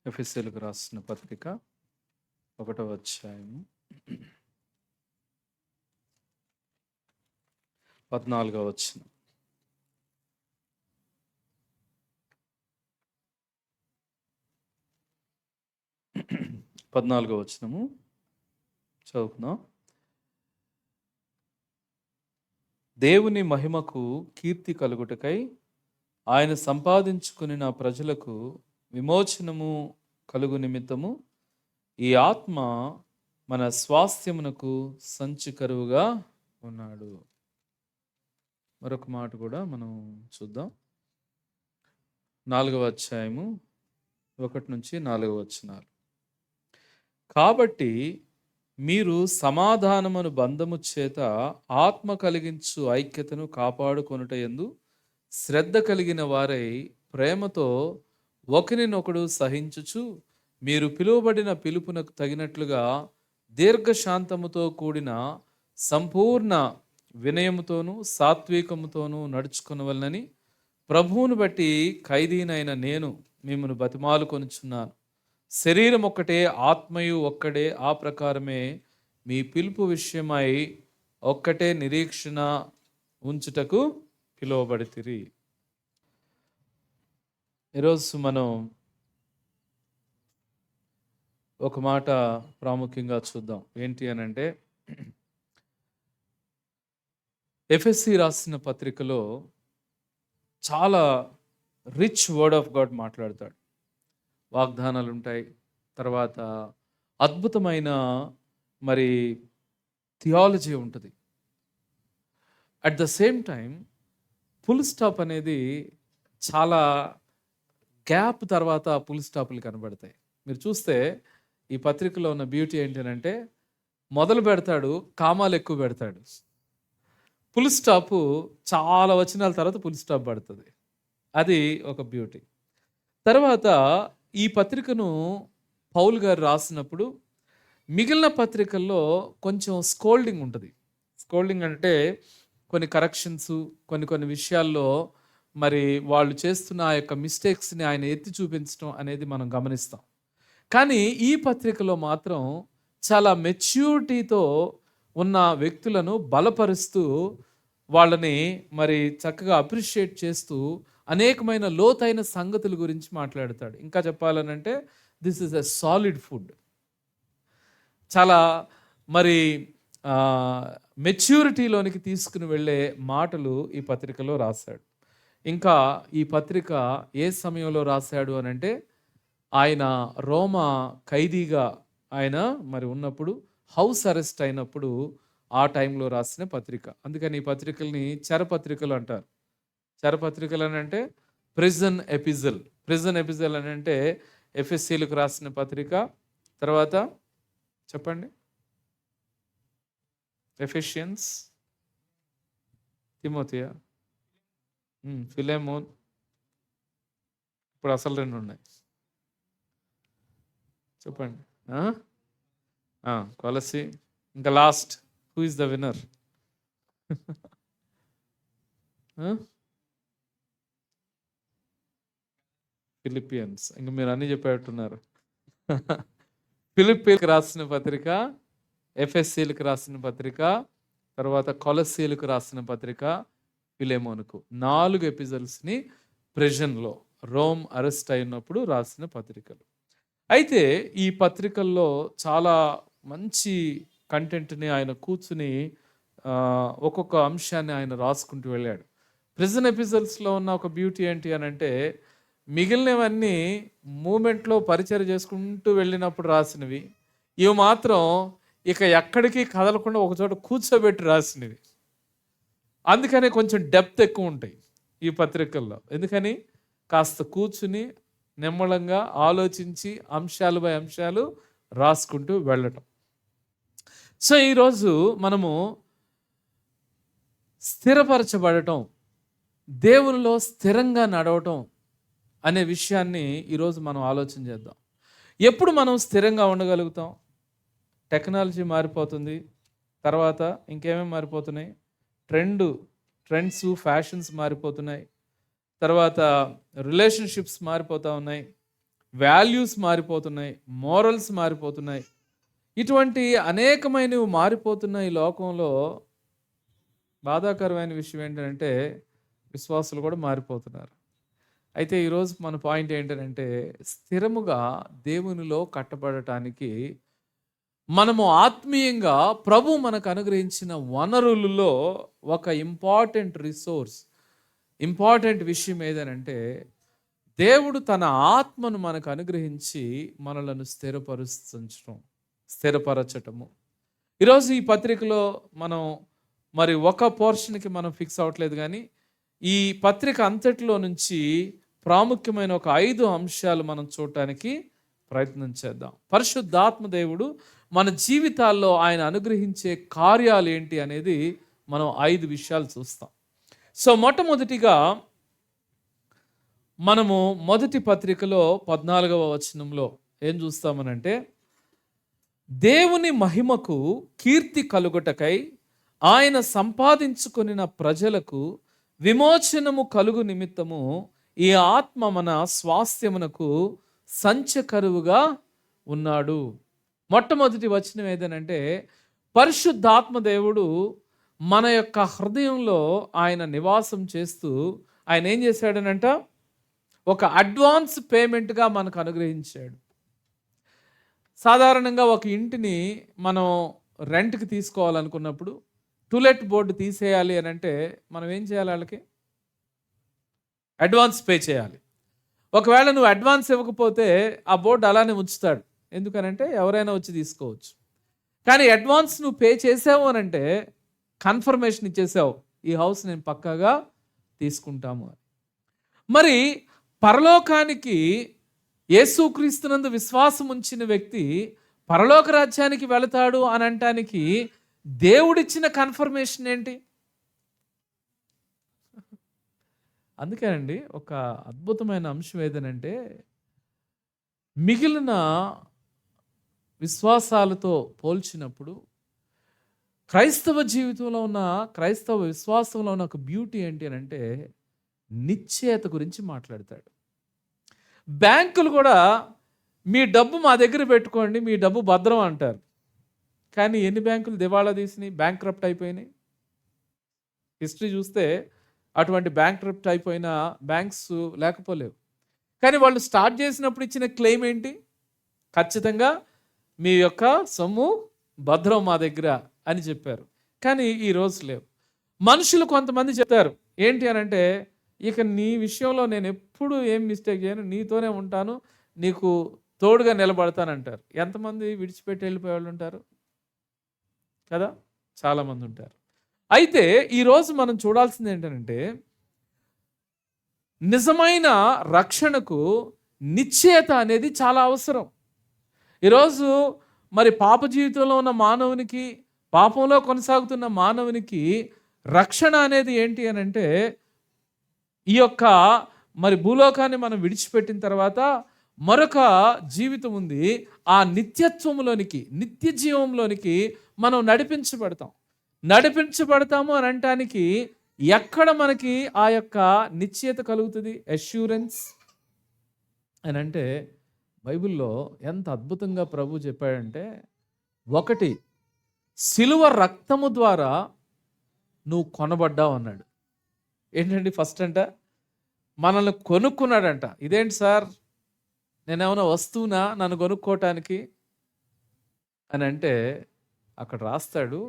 ఎఫెసీయులకు రాసిన పత్రిక 1వ అధ్యాయము 14వ వచనం. పద్నాలుగో వచనము చదువుకుందాం. దేవుని మహిమకు కీర్తి కలుగుటకై ఆయన సంపాదించుకుని నా ప్రజలకు విమోచనము కలుగు నిమిత్తము ఈ ఆత్మ మన స్వాస్థ్యమునకు సంచికరువుగా ఉన్నాడు. మరొక మాట కూడా మనం చూద్దాం. 4వ అధ్యాయము 1 నుంచి 4వ వచనాలు. కాబట్టి మీరు సమాధానమును బంధము చేత ఆత్మ కలిగించు ఐక్యతను కాపాడుకొనుట యందు శ్రద్ధ కలిగిన వారై ప్రేమతో ఒకరినొకడు సహించుచు మీరు పిలువబడిన పిలుపునకు తగినట్లుగా దీర్ఘశాంతముతో కూడిన సంపూర్ణ వినయముతోనూ సాత్వికముతోనూ నడుచుకొనవలనని ప్రభువును బట్టి ఖైదీనైన నేను మిమ్మను బతిమాలు కొనుచున్నాను. శరీరం ఒక్కటే, ఆత్మయు ఒక్కడే, ఆ ప్రకారమే మీ పిలుపు విషయమై ఒక్కటే నిరీక్షణ ఉంచుటకు పిలువబడితిరి. ఈరోజు మనం ఒక మాట ప్రాముఖ్యంగా చూద్దాం. ఏంటి అని అంటే, ఎఫెసీ రాసిన పత్రికలో చాలా రిచ్ వర్డ్ ఆఫ్ గాడ్ మాట్లాడతాడు. వాగ్దానాలు ఉంటాయి, తర్వాత అద్భుతమైన మరి థియాలజీ ఉంటుంది. At the same time full stop అనేది చాలా గ్యాప్ తర్వాత ఫుల్ స్టాప్లు కనబడతాయి. మీరు చూస్తే ఈ పత్రికలో ఉన్న బ్యూటీ ఏంటంటే, మొదలు పెడతాడు, కామాలు ఎక్కువ పెడతాడు. ఫుల్ స్టాప్ చాలా వచనాల తర్వాత ఫుల్ స్టాప్ పడుతుంది. అది ఒక బ్యూటీ. తర్వాత ఈ పత్రికను పౌలు గారు రాసినప్పుడు మిగిలిన పత్రికల్లో కొంచెం స్కోల్డింగ్ ఉంటుంది. స్కోల్డింగ్ అంటే కొన్ని కరెక్షన్స్, కొన్ని విషయాల్లో మరి వాళ్ళు చేస్తున్న ఆ యొక్క మిస్టేక్స్ని ఆయన ఎత్తి చూపించడం అనేది మనం గమనిస్తాం. కానీ ఈ పత్రికలో మాత్రం చాలా మెచ్యూరిటీతో ఉన్న వ్యక్తులను బలపరుస్తూ వాళ్ళని మరి చక్కగా అప్రిషియేట్ చేస్తూ అనేకమైన లోతైన సంగతుల గురించి మాట్లాడతాడు. ఇంకా చెప్పాలనంటే this is a solid food. చాలా మరి మెచ్యూరిటీలోనికి తీసుకుని వెళ్ళే మాటలు ఈ పత్రికలో రాశాడు. ఇంకా ఈ పత్రిక ఏ సమయంలో రాశాడు అని అంటే, ఆయన రోమా ఖైదీగా ఆయన మరి ఉన్నప్పుడు, హౌస్ అరెస్ట్ అయినప్పుడు ఆ టైంలో రాసిన పత్రిక. అందుకని ఈ పత్రికల్ని చెరపత్రికలు అంటారు. చెరపత్రికలు అని అంటే ప్రిజన్ ఎపిజల్. ప్రిజన్ ఎపిజల్ అని అంటే ఎఫెసీలకు రాసిన పత్రిక, తర్వాత చెప్పండి ఎఫెషియన్స్, తిమోతియా, ఫిలెమోన్, ఇప్పుడు అసలు 2 ఉన్నాయి చెప్పండి. కొలసి, ఇంకా last who is the winner? Philippians. ఇంకా మీరు అన్నీ చెప్పేట్టున్నారు. ఫిలిప్పీలకు రాసిన పత్రిక, ఎఫెసీలకు రాసిన పత్రిక, తర్వాత కొలసీలకు రాసిన పత్రిక, ఫిలెమోనుకు 4 ఎపిజల్స్ని ప్రిజన్లో రోమ్ అరెస్ట్ అయినప్పుడు రాసిన పత్రికలు. అయితే ఈ పత్రికల్లో చాలా మంచి కంటెంట్ని ఆయన కూర్చుని ఒక్కొక్క అంశాన్ని ఆయన రాసుకుంటూ వెళ్ళాడు. ప్రిజన్ ఎపిజల్స్లో ఉన్న ఒక బ్యూటీ ఏంటి అని అంటే, మిగిలినవన్నీ మూమెంట్లో పరిచయం చేసుకుంటూ వెళ్ళినప్పుడు రాసినవి, ఇవి మాత్రం ఇక ఎక్కడికి కదలకుండా ఒకచోట కూర్చోబెట్టి రాసినవి. అందుకని కొంచెం డెప్త్ ఎక్కువ ఉంటాయి ఈ పత్రికల్లో. ఎందుకని కాస్త కూర్చుని నిమ్మళంగా ఆలోచించి అంశాలు బై అంశాలు రాసుకుంటూ వెళ్ళటం. సో ఈరోజు మనము స్థిరపరచబడటం, దేవునిలో స్థిరంగా నడవటం అనే విషయాన్ని ఈరోజు మనం ఆలోచన చేద్దాం. ఎప్పుడు మనం స్థిరంగా ఉండగలుగుతాం? టెక్నాలజీ మారిపోతుంది, తర్వాత ఇంకేమేమి మారిపోతున్నాయి, ట్రెండ్స్ ఫ్యాషన్స్ మారిపోతున్నాయి, తర్వాత రిలేషన్షిప్స్ మారిపోతూ ఉన్నాయి, వాల్యూస్ మారిపోతున్నాయి, మోరల్స్ మారిపోతున్నాయి. ఇటువంటి అనేకమైనవి మారిపోతున్న ఈ లోకంలో బాధాకరమైన విషయం ఏంటంటే విశ్వాసులు కూడా మారిపోతున్నారు. అయితే ఈరోజు మన పాయింట్ ఏంటంటే స్థిరముగా దేవునిలో కట్టబడటానికి మనము ఆత్మీయంగా ప్రభు మనకు అనుగ్రహించిన వనరులలో ఒక ఇంపార్టెంట్ విషయం ఏదనంటే దేవుడు తన ఆత్మను మనకు అనుగ్రహించి మనలను స్థిరపరచటము. ఈరోజు ఈ పత్రికలో మనం మరి ఒక పోర్షన్కి మనం ఫిక్స్ అవ్వట్లేదు, కానీ ఈ పత్రిక అంతటిలో నుంచి ప్రాముఖ్యమైన ఒక 5 అంశాలు మనం చూడటానికి ప్రయత్నం చేద్దాం. పరిశుద్ధాత్మ దేవుడు మన జీవితాల్లో ఆయన అనుగ్రహించే కార్యాలు ఏంటి అనేది మనం 5 విషయాలు చూస్తాం. సో మొట్టమొదటిగా మనము మొదటి పత్రికలో 14వ వచనంలో ఏం చూస్తామనంటే, దేవుని మహిమకు కీర్తి కలుగుటకై ఆయన సంపాదించుకొనిన ప్రజలకు విమోచనము కలుగు నిమిత్తము ఈ ఆత్మ మన స్వాస్థ్యమునకు సంచకరువుగా ఉన్నాడు. మొట్టమొదటి వచనం ఏదనంటే, పరిశుద్ధాత్మ దేవుడు మన యొక్క హృదయంలో ఆయన నివాసం చేస్తూ ఆయన ఏం చేశాడనంట, ఒక అడ్వాన్స్ పేమెంట్గా మనకు అనుగ్రహించాడు. సాధారణంగా ఒక ఇంటిని మనం రెంట్కి తీసుకోవాలనుకున్నప్పుడు టూలెట్ బోర్డు తీసేయాలి అని అంటే మనం ఏం చేయాలి? వాళ్ళకి అడ్వాన్స్ పే చేయాలి. ఒకవేళ నువ్వు అడ్వాన్స్ ఇవ్వకపోతే ఆ బోర్డు అలానే ఉంచుతాడు. ఎందుకనంటే ఎవరైనా వచ్చి తీసుకోవచ్చు. కానీ అడ్వాన్స్ నువ్వు పే చేసావు అని అంటే కన్ఫర్మేషన్ ఇచ్చేసావు, ఈ హౌస్ నేను పక్కాగా తీసుకుంటాము అని. మరి పరలోకానికి యేసుక్రీస్తునందు విశ్వాసం ఉంచిన వ్యక్తి పరలోక రాజ్యానికి వెళతాడు అని అనటానికి దేవుడిచ్చిన కన్ఫర్మేషన్ ఏంటి? అందుకేనండి ఒక అద్భుతమైన అంశం ఏదనంటే, మిగిలిన విశ్వాసాలతో పోల్చినప్పుడు క్రైస్తవ జీవితంలో ఉన్న క్రైస్తవ విశ్వాసంలో ఉన్న ఒక బ్యూటీ ఏంటి అని అంటే నిశ్చయత గురించి మాట్లాడతాడు. బ్యాంకులు కూడా మీ డబ్బు మా దగ్గర పెట్టుకోండి, మీ డబ్బు భద్రం అంటారు. కానీ ఎన్ని బ్యాంకులు దివాళా తీసినాయి, బ్యాంక్రప్ట్ అయిపోయినాయి? హిస్టరీ చూస్తే అటువంటి బ్యాంక్రప్ట్ అయిపోయిన బ్యాంక్స్ లేకపోలేవు. కానీ వాళ్ళు స్టార్ట్ చేసినప్పుడు ఇచ్చిన క్లెయిమ్ ఏంటి? ఖచ్చితంగా మీ యొక్క సొమ్ము భద్రం మా దగ్గర అని చెప్పారు. కానీ ఈ రోజు లేవు. మనుషులు కొంతమంది చెప్తారు ఏంటి అని అంటే, ఇక నీ విషయంలో నేను ఎప్పుడు ఏం మిస్టేక్ చేయను, నీతోనే ఉంటాను, నీకు తోడుగా నిలబడతానంటారు. ఎంతమంది విడిచిపెట్టి వెళ్ళిపోయే వాళ్ళు ఉంటారు కదా? చాలామంది ఉంటారు. అయితే ఈరోజు మనం చూడాల్సింది ఏంటంటే, నిజమైన రక్షణకు నిశ్చయత అనేది చాలా అవసరం. ఈరోజు మరి పాప జీవితంలో ఉన్న మానవునికి, పాపంలో కొనసాగుతున్న మానవునికి రక్షణ అనేది ఏంటి అని అంటే, ఈ యొక్క మరి భూలోకాన్ని మనం విడిచిపెట్టిన తర్వాత మరొక జీవితం ఉంది. ఆ నిత్యత్వంలోనికి, నిత్య జీవంలోనికి మనం నడిపించబడతాము అని అనటానికి ఎక్కడ మనకి ఆ యొక్క నిశ్చయత కలుగుతుంది, అష్యూరెన్స్ అని అంటే, బైబిల్లో ఎంత అద్భుతంగా ప్రభు చెప్పాడంటే, ఒకటి సిలువ రక్తము ద్వారా నువ్వు కొనబడ్డావు అన్నాడు. ఏంటండి? ఫస్ట్ అంట మనల్ని కొనుక్కున్నాడంట. ఇదేంటి సార్, నేనేమైనా వస్తువునా నన్ను కొనుక్కోవటానికి అని అంటే, అక్కడ రాస్తాడు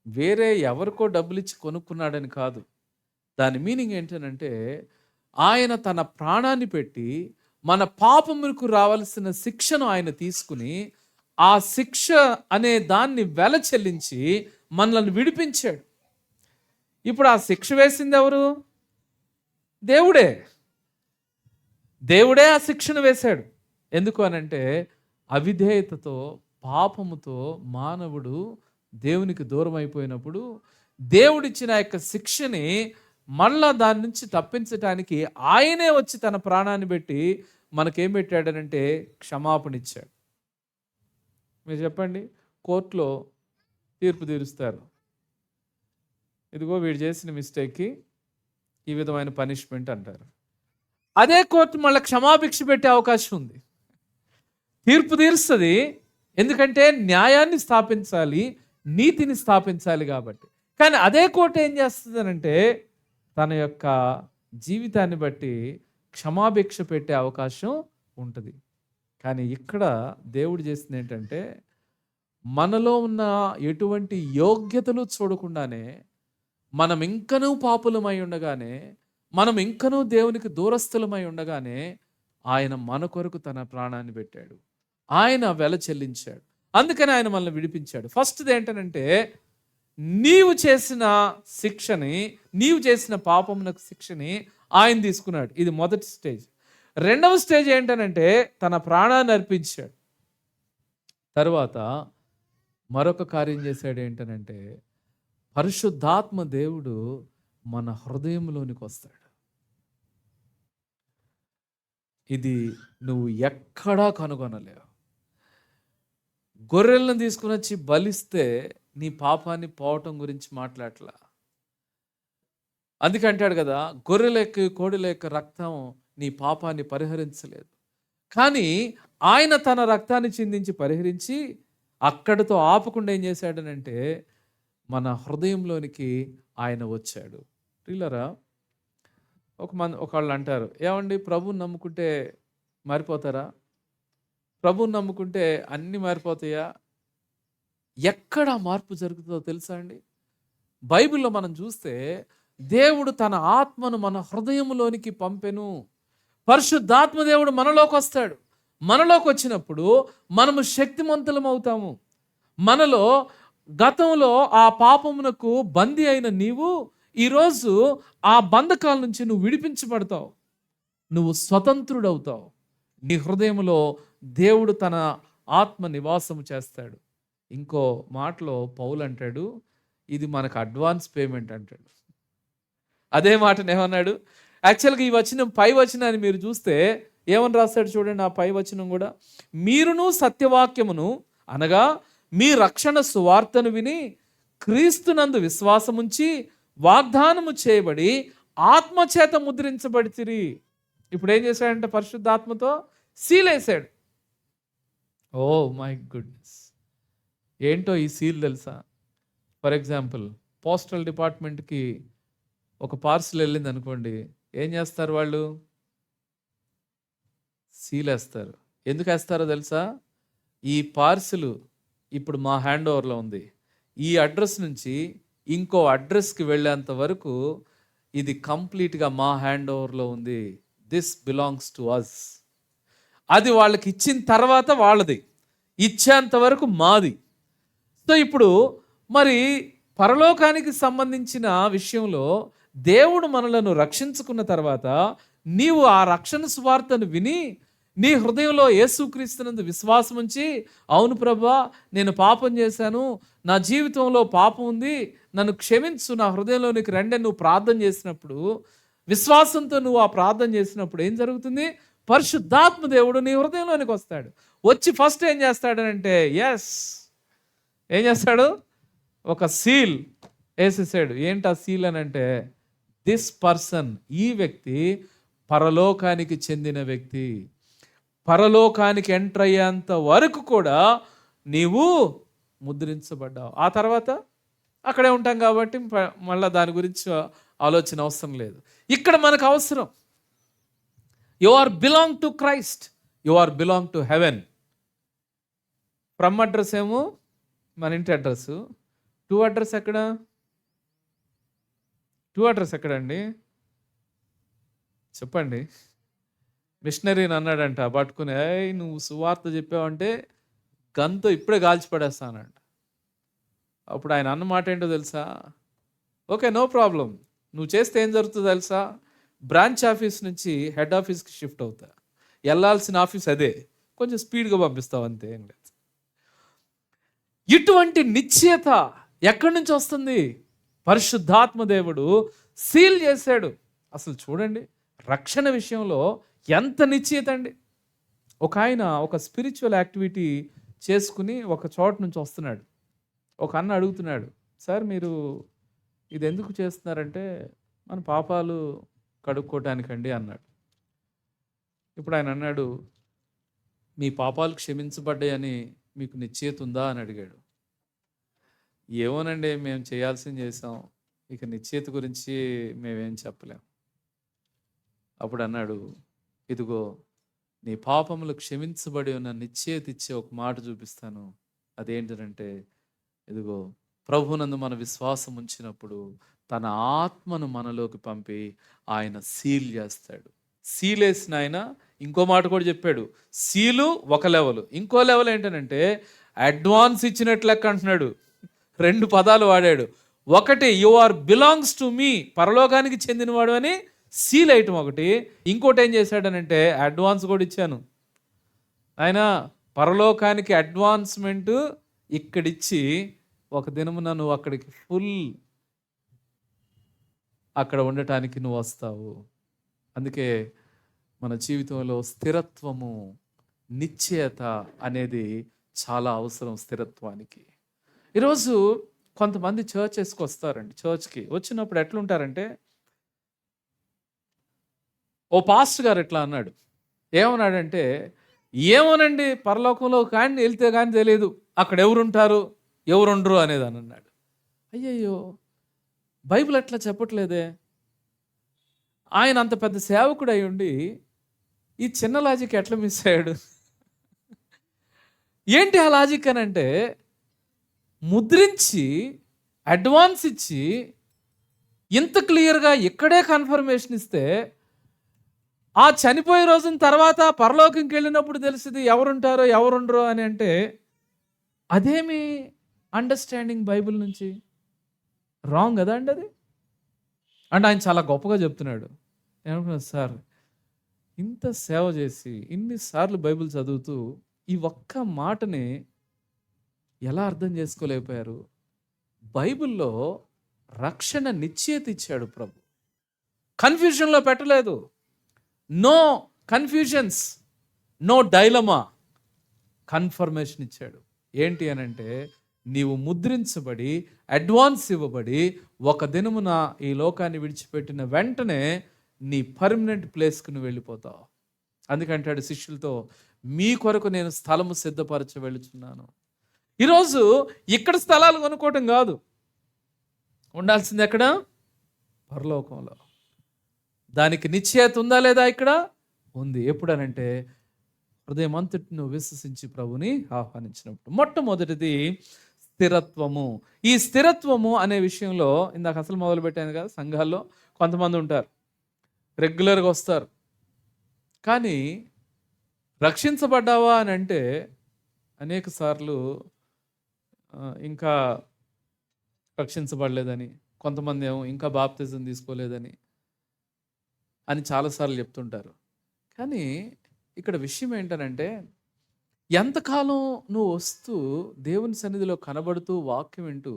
వేరే ఎవరికో డబ్బులు ఇచ్చి కొనుక్కున్నాడని కాదు. దాని మీనింగ్ ఏంటనంటే, ఆయన తన ప్రాణాన్ని పెట్టి మన పాపములకు రావాల్సిన శిక్షను ఆయన తీసుకుని ఆ శిక్ష అనే దాన్ని వెల చెల్లించి మనల్ని విడిపించాడు. ఇప్పుడు ఆ శిక్ష వేసింది ఎవరు? దేవుడే ఆ శిక్షను వేశాడు. ఎందుకు అనంటే, అవిధేయతతో, పాపముతో మానవుడు దేవునికి దూరం అయిపోయినప్పుడు దేవుడిచ్చిన యొక్క శిక్షని మళ్ళా దాని నుంచి తప్పించటానికి ఆయనే వచ్చి తన ప్రాణాన్ని పెట్టి మనకేం పెట్టాడనంటే క్షమాపణ ఇచ్చాడు. మీరు చెప్పండి, కోర్టులో తీర్పు తీరుస్తారు, ఇదిగో వీడు చేసిన మిస్టేక్కి ఈ విధమైన పనిష్మెంట్ అంటారు. అదే కోర్టు మళ్ళీ క్షమాభిక్ష పెట్టే అవకాశం ఉంది. తీర్పు తీరుస్తుంది. ఎందుకంటే న్యాయాన్ని స్థాపించాలి, నీతిని స్థాపించాలి కాబట్టి. కానీ అదే కోర్టు ఏం చేస్తుందనంటే తన యొక్క జీవితాన్ని బట్టి క్షమాభిక్ష పెట్టే అవకాశం ఉంటుంది. కానీ ఇక్కడ దేవుడు చేసింది ఏంటంటే మనలో ఉన్న ఎటువంటి యోగ్యతలు చూడకుండానే మనం ఇంకనూ పాపులమై ఉండగానే, మనం ఇంకనూ దేవునికి దూరస్థులమై ఉండగానే ఆయన మన కొరకు తన ప్రాణాన్ని పెట్టాడు. ఆయన వెల చెల్లించాడు. అందుకని ఆయన మనల్ని విడిపించాడు. ఫస్ట్ది ఏంటనంటే నీవు చేసిన శిక్షని, నీవు చేసిన పాపమునకు శిక్షని ఆయన తీసుకున్నాడు. ఇది మొదటి స్టేజ్. రెండవ స్టేజ్ ఏంటనంటే తన ప్రాణాన్ని అర్పించాడు. తరువాత మరొక కార్యం చేశాడు. ఏంటనంటే పరిశుద్ధాత్మ దేవుడు మన హృదయంలోనికి వస్తాడు. ఇది నువ్వు ఎక్కడా కనుగొనలేవు. గొర్రెలను తీసుకుని వచ్చి బలిస్తే నీ పాపాన్ని పోవటం గురించి మాట్లాడలా. అందుకే అంటాడు కదా, గొర్రెల యొక్క కోడెల యొక్క రక్తం నీ పాపాన్ని పరిహరించలేదు. కానీ ఆయన తన రక్తాన్ని చిందించి పరిహరించి అక్కడితో ఆపకుండా ఏం చేశాడనంటే మన హృదయంలోనికి ఆయన వచ్చాడు. ప్రియులారా, ఒకళ్ళు అంటారు, ఏమండి ప్రభువుని నమ్ముకుంటే మారిపోతారా? ప్రభువుని నమ్ముకుంటే అన్నీ మారిపోతాయా? ఎక్కడ మార్పు జరుగుతుందో తెలుసా అండి? బైబిల్లో మనం చూస్తే దేవుడు తన ఆత్మను మన హృదయంలోనికి పంపెను. పరిశుద్ధాత్మ దేవుడు మనలోకి వస్తాడు. మనలోకి వచ్చినప్పుడు మనము శక్తిమంతులం అవుతాము. మనలో గతంలో ఆ పాపమునకు బందీ అయిన నీవు ఈరోజు ఆ బంధకాల నుంచి నువ్వు విడిపించబడతావు. నువ్వు స్వతంత్రుడవుతావు. నీ హృదయంలో దేవుడు తన ఆత్మ నివాసము చేస్తాడు. ఇంకో మాటలో పౌలు అంటాడు, ఇది మనకు అడ్వాన్స్ పేమెంట్ అంటాడు. అదే మాటను ఏమన్నాడు? యాక్చువల్గా ఈ వచనం పై వచనాన్ని మీరు చూస్తే ఏమని రాస్తాడు చూడండి. ఆ పై వచనం కూడా, మీరును సత్యవాక్యమును అనగా మీ రక్షణ సువార్తను విని క్రీస్తునందు విశ్వాసముంచి వాగ్దానము చేయబడి ఆత్మచేత ముద్రించబడితిరి. ఇప్పుడు ఏం చేశాడంటే పరిశుద్ధాత్మతో సీలేశాడు. ఓ మై గుడ్నెస్, ఏంటో ఈ సీల్ తెలుసా? ఫర్ ఎగ్జాంపుల్, పోస్టల్ డిపార్ట్మెంట్కి ఒక పార్సిల్ వెళ్ళింది అనుకోండి, ఏం చేస్తారు వాళ్ళు? సీల్ వేస్తారు. ఎందుకు వేస్తారో తెలుసా? ఈ పార్సిల్ ఇప్పుడు మా హ్యాండ్ ఓవర్లో ఉంది, ఈ అడ్రస్ నుంచి ఇంకో అడ్రస్కి వెళ్ళేంత వరకు ఇది కంప్లీట్గా మా హ్యాండ్ ఓవర్లో ఉంది. This belongs to us. అది వాళ్ళకి ఇచ్చిన తర్వాత వాళ్ళది, ఇచ్చేంత వరకు మాది. సో ఇప్పుడు మరి పరలోకానికి సంబంధించిన విషయంలో దేవుడు మనలను రక్షించుకున్న తర్వాత నీవు ఆ రక్షణ సువార్తను విని నీ హృదయంలో యేసుక్రీస్తునందు విశ్వాసం ఉంచి, అవును ప్రభువా నేను పాపం చేశాను, నా జీవితంలో పాపం ఉంది, నన్ను క్షమించు, నా హృదయంలోనికి రండి నువ్వు ప్రార్థన చేసినప్పుడు, విశ్వాసంతో నువ్వు ఆ ప్రార్థన చేసినప్పుడు ఏం జరుగుతుంది? పరిశుద్ధాత్మ దేవుడు నీ హృదయంలోనికి వస్తాడు. వచ్చి ఫస్ట్ ఏం చేస్తాడనంటే ఏం చేస్తాడు? ఒక సీల్ వేసేసాడు. ఏంటి ఆ సీల్ అని అంటే, దిస్ పర్సన్, ఈ వ్యక్తి పరలోకానికి చెందిన వ్యక్తి. పరలోకానికి ఎంటర్ అయ్యేంత వరకు కూడా నీవు ముద్రించబడ్డావు. ఆ తర్వాత అక్కడే ఉంటాం కాబట్టి మళ్ళీ దాని గురించి ఆలోచన అవసరం లేదు. ఇక్కడ మనకు అవసరం, you are belong to Christ, you are belong to heaven. From address ఏమో మన ఇంటి అడ్రస్, టు అడ్రస్ ఎక్కడ? టు అడ్రస్ ఎక్కడండి చెప్పండి? మిషనరీని అన్నాడంట పట్టుకుని, నువ్వు సువార్త చెప్పావంటే గంతో ఇప్పుడే కాల్చిపడేస్తానంట. అప్పుడు ఆయన అన్న మాట ఏంటో తెలుసా? ఓకే, నో ప్రాబ్లం, నువ్వు చేస్తే ఏం జరుగుతుందో తెలుసా? బ్రాంచ్ ఆఫీస్ నుంచి హెడ్ ఆఫీస్కి షిఫ్ట్ అవుతా, వెళ్ళాల్సిన ఆఫీస్ అదే, కొంచెం స్పీడ్గా పంపిస్తావు అంతే, ఏం లేదు. ఇటువంటి నిశ్చయత ఎక్కడి నుంచి వస్తుంది? పరిశుద్ధాత్మ దేవుడు సీల్ చేశాడు. అసలు చూడండి, రక్షణ విషయంలో ఎంత నిశ్చయత అండి. ఒక ఆయన ఒక స్పిరిచువల్ యాక్టివిటీ చేసుకుని ఒక చోట నుంచి వస్తున్నాడు. ఒక అన్న అడుగుతున్నాడు, సార్ మీరు ఇది ఎందుకు చేస్తున్నారంటే, మన పాపాలు కడుక్కోవటానికండి అన్నాడు. ఇప్పుడు ఆయన అన్నాడు, మీ పాపాలు క్షమించబడ్డాయని మీకు నిశ్చయిత ఉందా అని అడిగాడు. ఏమోనండి, మేము చేయాల్సింది చేసాం, ఇక నిశ్చయిత గురించి మేమేం చెప్పలేం. అప్పుడు అన్నాడు, ఇదిగో నీ పాపములు క్షమించబడి ఉన్న నిశ్చయిత ఇచ్చే ఒక మాట చూపిస్తాను. అదేంటంటే, ఇదిగో ప్రభునందు మన విశ్వాసం ఉంచినప్పుడు తన ఆత్మను మనలోకి పంపి ఆయన సీల్ చేస్తాడు. సీల్ వేసిన ఆయన ఇంకో మాట కూడా చెప్పాడు. సీలు ఒక లెవెల్, ఇంకో లెవెల్ ఏంటంటే అడ్వాన్స్ ఇచ్చినట్లు లెక్క అంటున్నాడు. 2 పదాలు వాడాడు. ఒకటి you are belongs to me, పరలోకానికి చెందినవాడు అని సీల్ ఐటమ్ ఒకటి. ఇంకోటి ఏం చేశాడనంటే అడ్వాన్స్ కూడా ఇచ్చాను. ఆయన పరలోకానికి అడ్వాన్స్మెంట్ ఇక్కడిచ్చి ఒక దినమున నువ్వు అక్కడికి ఫుల్ అక్కడ ఉండటానికి నువ్వు వస్తావు. అందుకే మన జీవితంలో స్థిరత్వము, నిశ్చయత అనేది చాలా అవసరం స్థిరత్వానికి. ఈరోజు కొంతమంది చర్చెస్కి వస్తారండి. చర్చ్కి వచ్చినప్పుడు ఎట్లుంటారంటే, ఓ పాస్టర్ గారు ఎట్లా అన్నాడు, ఏమన్నాడంటే, ఏమోనండి పరలోకంలో కానీ వెళ్తే కానీ తెలియదు అక్కడ ఎవరుంటారు ఎవరుండరు అనేది అని అన్నాడు. అయ్యయ్యో, బైబిల్ అట్లా చెప్పట్లేదే. ఆయన అంత పెద్ద సేవకుడు అయి ఉండి ఈ చిన్న లాజిక్ ఎట్లా మిస్ అయ్యాడు? ఏంటి ఆ లాజిక్ అని అంటే, ముద్రించి అడ్వాన్స్ ఇచ్చి ఇంత క్లియర్గా ఇక్కడే కన్ఫర్మేషన్ ఇస్తే ఆ చనిపోయే రోజున తర్వాత పరలోకంకి వెళ్ళినప్పుడు తెలిసింది ఎవరుంటారో ఎవరుండరో అని అంటే, అదేమి అండర్స్టాండింగ్ బైబిల్ నుంచి రాంగ్ కదా అండి అది. అంటే ఆయన చాలా గొప్పగా చెప్తున్నాడు. ఏమనుకున్నాను సార్, ఇంత సేవ చేసి ఇన్నిసార్లు బైబిల్ చదువుతూ ఈ ఒక్క మాటని ఎలా అర్థం చేసుకోలేకపోయారు? బైబిల్లో రక్షణ నిశ్చయిత ఇచ్చాడు ప్రభు, కన్ఫ్యూజన్లో పెట్టలేదు. No confusions, no dilemma, confirmation ఇచ్చాడు. ఏంటి అని అంటే, నీవు ముద్రించబడి అడ్వాన్స్ ఇవ్వబడి ఒక దినమున ఈ లోకాన్ని విడిచిపెట్టిన వెంటనే నీ పర్మనెంట్ ప్లేస్కి నువ్వు వెళ్ళిపోతావు. అందుకంటాడు శిష్యులతో, మీ కొరకు నేను స్థలము సిద్ధపరచ వెళుచున్నాను. ఈరోజు ఇక్కడ స్థలాలు కొనుక్కోవటం కాదు, ఉండాల్సింది ఎక్కడ? పరలోకంలో. దానికి నిశ్చయత ఉందా లేదా? ఇక్కడ ఉంది. ఎప్పుడనంటే హృదయమంతటి నువ్వు విశ్వసించి ప్రభుని ఆహ్వానించినప్పుడు. మొట్టమొదటిది స్థిరత్వము. ఈ స్థిరత్వము అనే విషయంలో ఇందాక అసలు మొదలు పెట్టాను కదా, సంఘాల్లో కొంతమంది ఉంటారు, రెగ్యులర్గా వస్తారు, కానీ రక్షించబడ్డావా అని అంటే అనేక సార్లు ఇంకా రక్షించబడలేదని, కొంతమంది ఏమో ఇంకా బాప్తిజం తీసుకోలేదని అని చాలాసార్లు చెప్తుంటారు. కానీ ఇక్కడ విషయం ఏంటనంటే, ఎంతకాలం నువ్వు వస్తూ దేవుని సన్నిధిలో కనబడుతూ వాక్యం వింటూ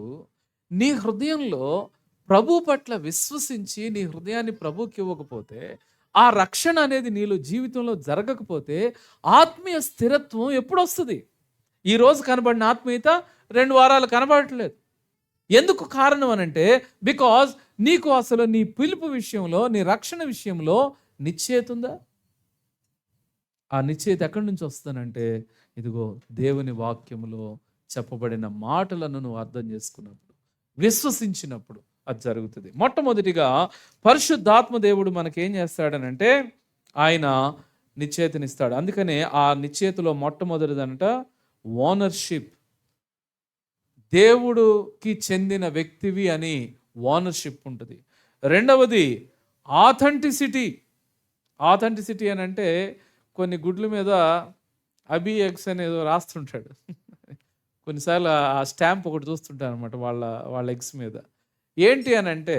నీ హృదయంలో ప్రభు పట్ల విశ్వసించి నీ హృదయాన్ని ప్రభుకి ఇవ్వకపోతే, ఆ రక్షణ అనేది నీలో జీవితంలో జరగకపోతే ఆత్మీయ స్థిరత్వం ఎప్పుడు వస్తుంది? ఈరోజు కనబడిన ఆత్మీయత 2 వారాలు కనబడట్లేదు. ఎందుకు కారణం అనంటే, బికాజ్ నీకు అసలు నీ పిలుపు విషయంలో, నీ రక్షణ విషయంలో నిశ్చయిత ఉందా? ఆ నిశ్చయిత ఎక్కడి నుంచి వస్తుందంటే, ఇదిగో దేవుని వాక్యములో చెప్పబడిన మాటలను నువ్వు అర్థం చేసుకున్నప్పుడు, విశ్వసించినప్పుడు అది జరుగుతుంది. మొట్టమొదటిగా పరిశుద్ధాత్మ దేవుడు మనకేం చేస్తాడనంటే, ఆయన నిశ్చయితనిస్తాడు. అందుకనే ఆ నిశ్చయితలో మొట్టమొదటిదంట ఓనర్షిప్. దేవుడికి చెందిన వ్యక్తివి అని ఓనర్షిప్ ఉంటుంది. రెండవది ఆథెంటిసిటీ. ఆథెంటిసిటీ అని అంటే, కొన్ని గుడ్ల మీద అబి ఎగ్స్ అనేది రాస్తుంటాడు. కొన్నిసార్లు ఆ స్టాంప్ ఒకటి చూస్తుంటాను అనమాట వాళ్ళ ఎగ్స్ మీద. ఏంటి అని అంటే,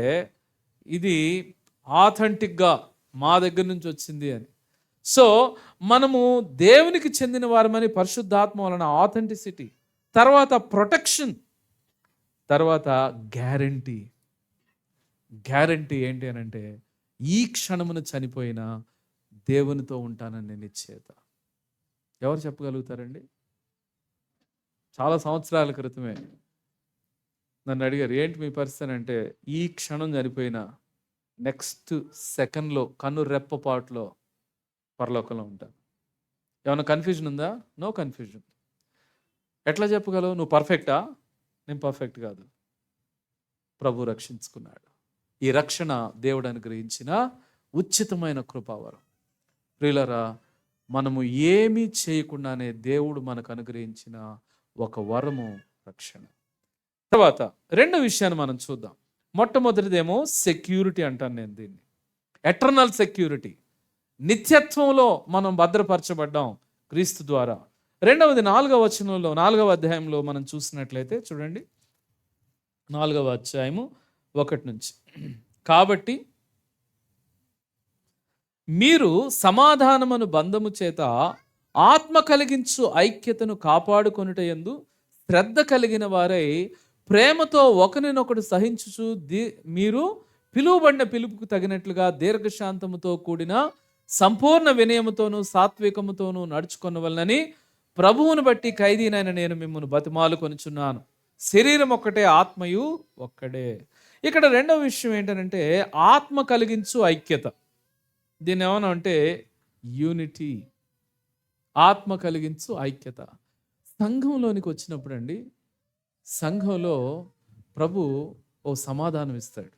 ఇది ఆథెంటిక్గా మా దగ్గర నుంచి వచ్చింది అని. సో మనము దేవునికి చెందిన వారమని పరిశుద్ధాత్మ వలన ఆథెంటిసిటీ, తర్వాత ప్రొటెక్షన్, తర్వాత గ్యారంటీ. గ్యారంటీ ఏంటి అని అంటే, ఈ క్షణమున చనిపోయినా దేవునితో ఉంటానని నిశ్చయత. ఎవరు చెప్పగలుగుతారండి? చాలా సంవత్సరాల క్రితమే నన్ను అడిగారు, ఏంటి మీ పరిస్థితి అంటే, ఈ క్షణం చనిపోయినా నెక్స్ట్ సెకండ్లో, కన్ను రెప్పపాటులో పరలోకంలో ఉంటాను. ఏమైనా కన్ఫ్యూజన్ ఉందా? No confusion. ఎట్లా చెప్పగలవు? నువ్వు పర్ఫెక్టా? నేను పర్ఫెక్ట్ కాదు. ప్రభు రక్షించుకున్నాడు. ఈ రక్షణ దేవుడు అనుగ్రహించిన ఉచితమైన కృపావరం. ప్రియులరా, మనము ఏమీ చేయకుండానే దేవుడు మనకు అనుగ్రహించిన ఒక వరము రక్షణ. తర్వాత రెండో విషయాన్ని మనం చూద్దాం. మొట్టమొదటిదేమో సెక్యూరిటీ అంటాను నేను దీన్ని. Eternal security. నిత్యత్వంలో మనం భద్రపరచబడ్డాం క్రీస్తు ద్వారా. రెండవది 4వ వచనంలో 4వ అధ్యాయంలో మనం చూసినట్లయితే చూడండి, 4వ అధ్యాయము 1 నుంచి. కాబట్టి మీరు సమాధానమును బంధము చేత ఆత్మ కలిగించు ఐక్యతను కాపాడుకొనుట యందు శ్రద్ధ కలిగిన వారై ప్రేమతో ఒకరినొకడు సహించుచు మీరు పిలువబడిన పిలుపుకు తగినట్లుగా దీర్ఘశాంతముతో కూడిన సంపూర్ణ వినయముతోనూ సాత్వికముతోనూ నడుచుకొనవలనని ప్రభువును బట్టి ఖైదీనైన నేను మిమ్మల్ని బతిమాలు కొనుచున్నాను. శరీరం ఒక్కటే, ఆత్మయు ఒక్కడే. ఇక్కడ రెండవ విషయం ఏంటంటే ఆత్మ కలిగించు ఐక్యత. దీన్ని ఏమన్నా అంటే యూనిటీ. ఆత్మ కలిగించు ఐక్యత. సంఘంలోనికి వచ్చినప్పుడు అండి, సంఘంలో ప్రభు ఓ సమాధానం ఇస్తాడు.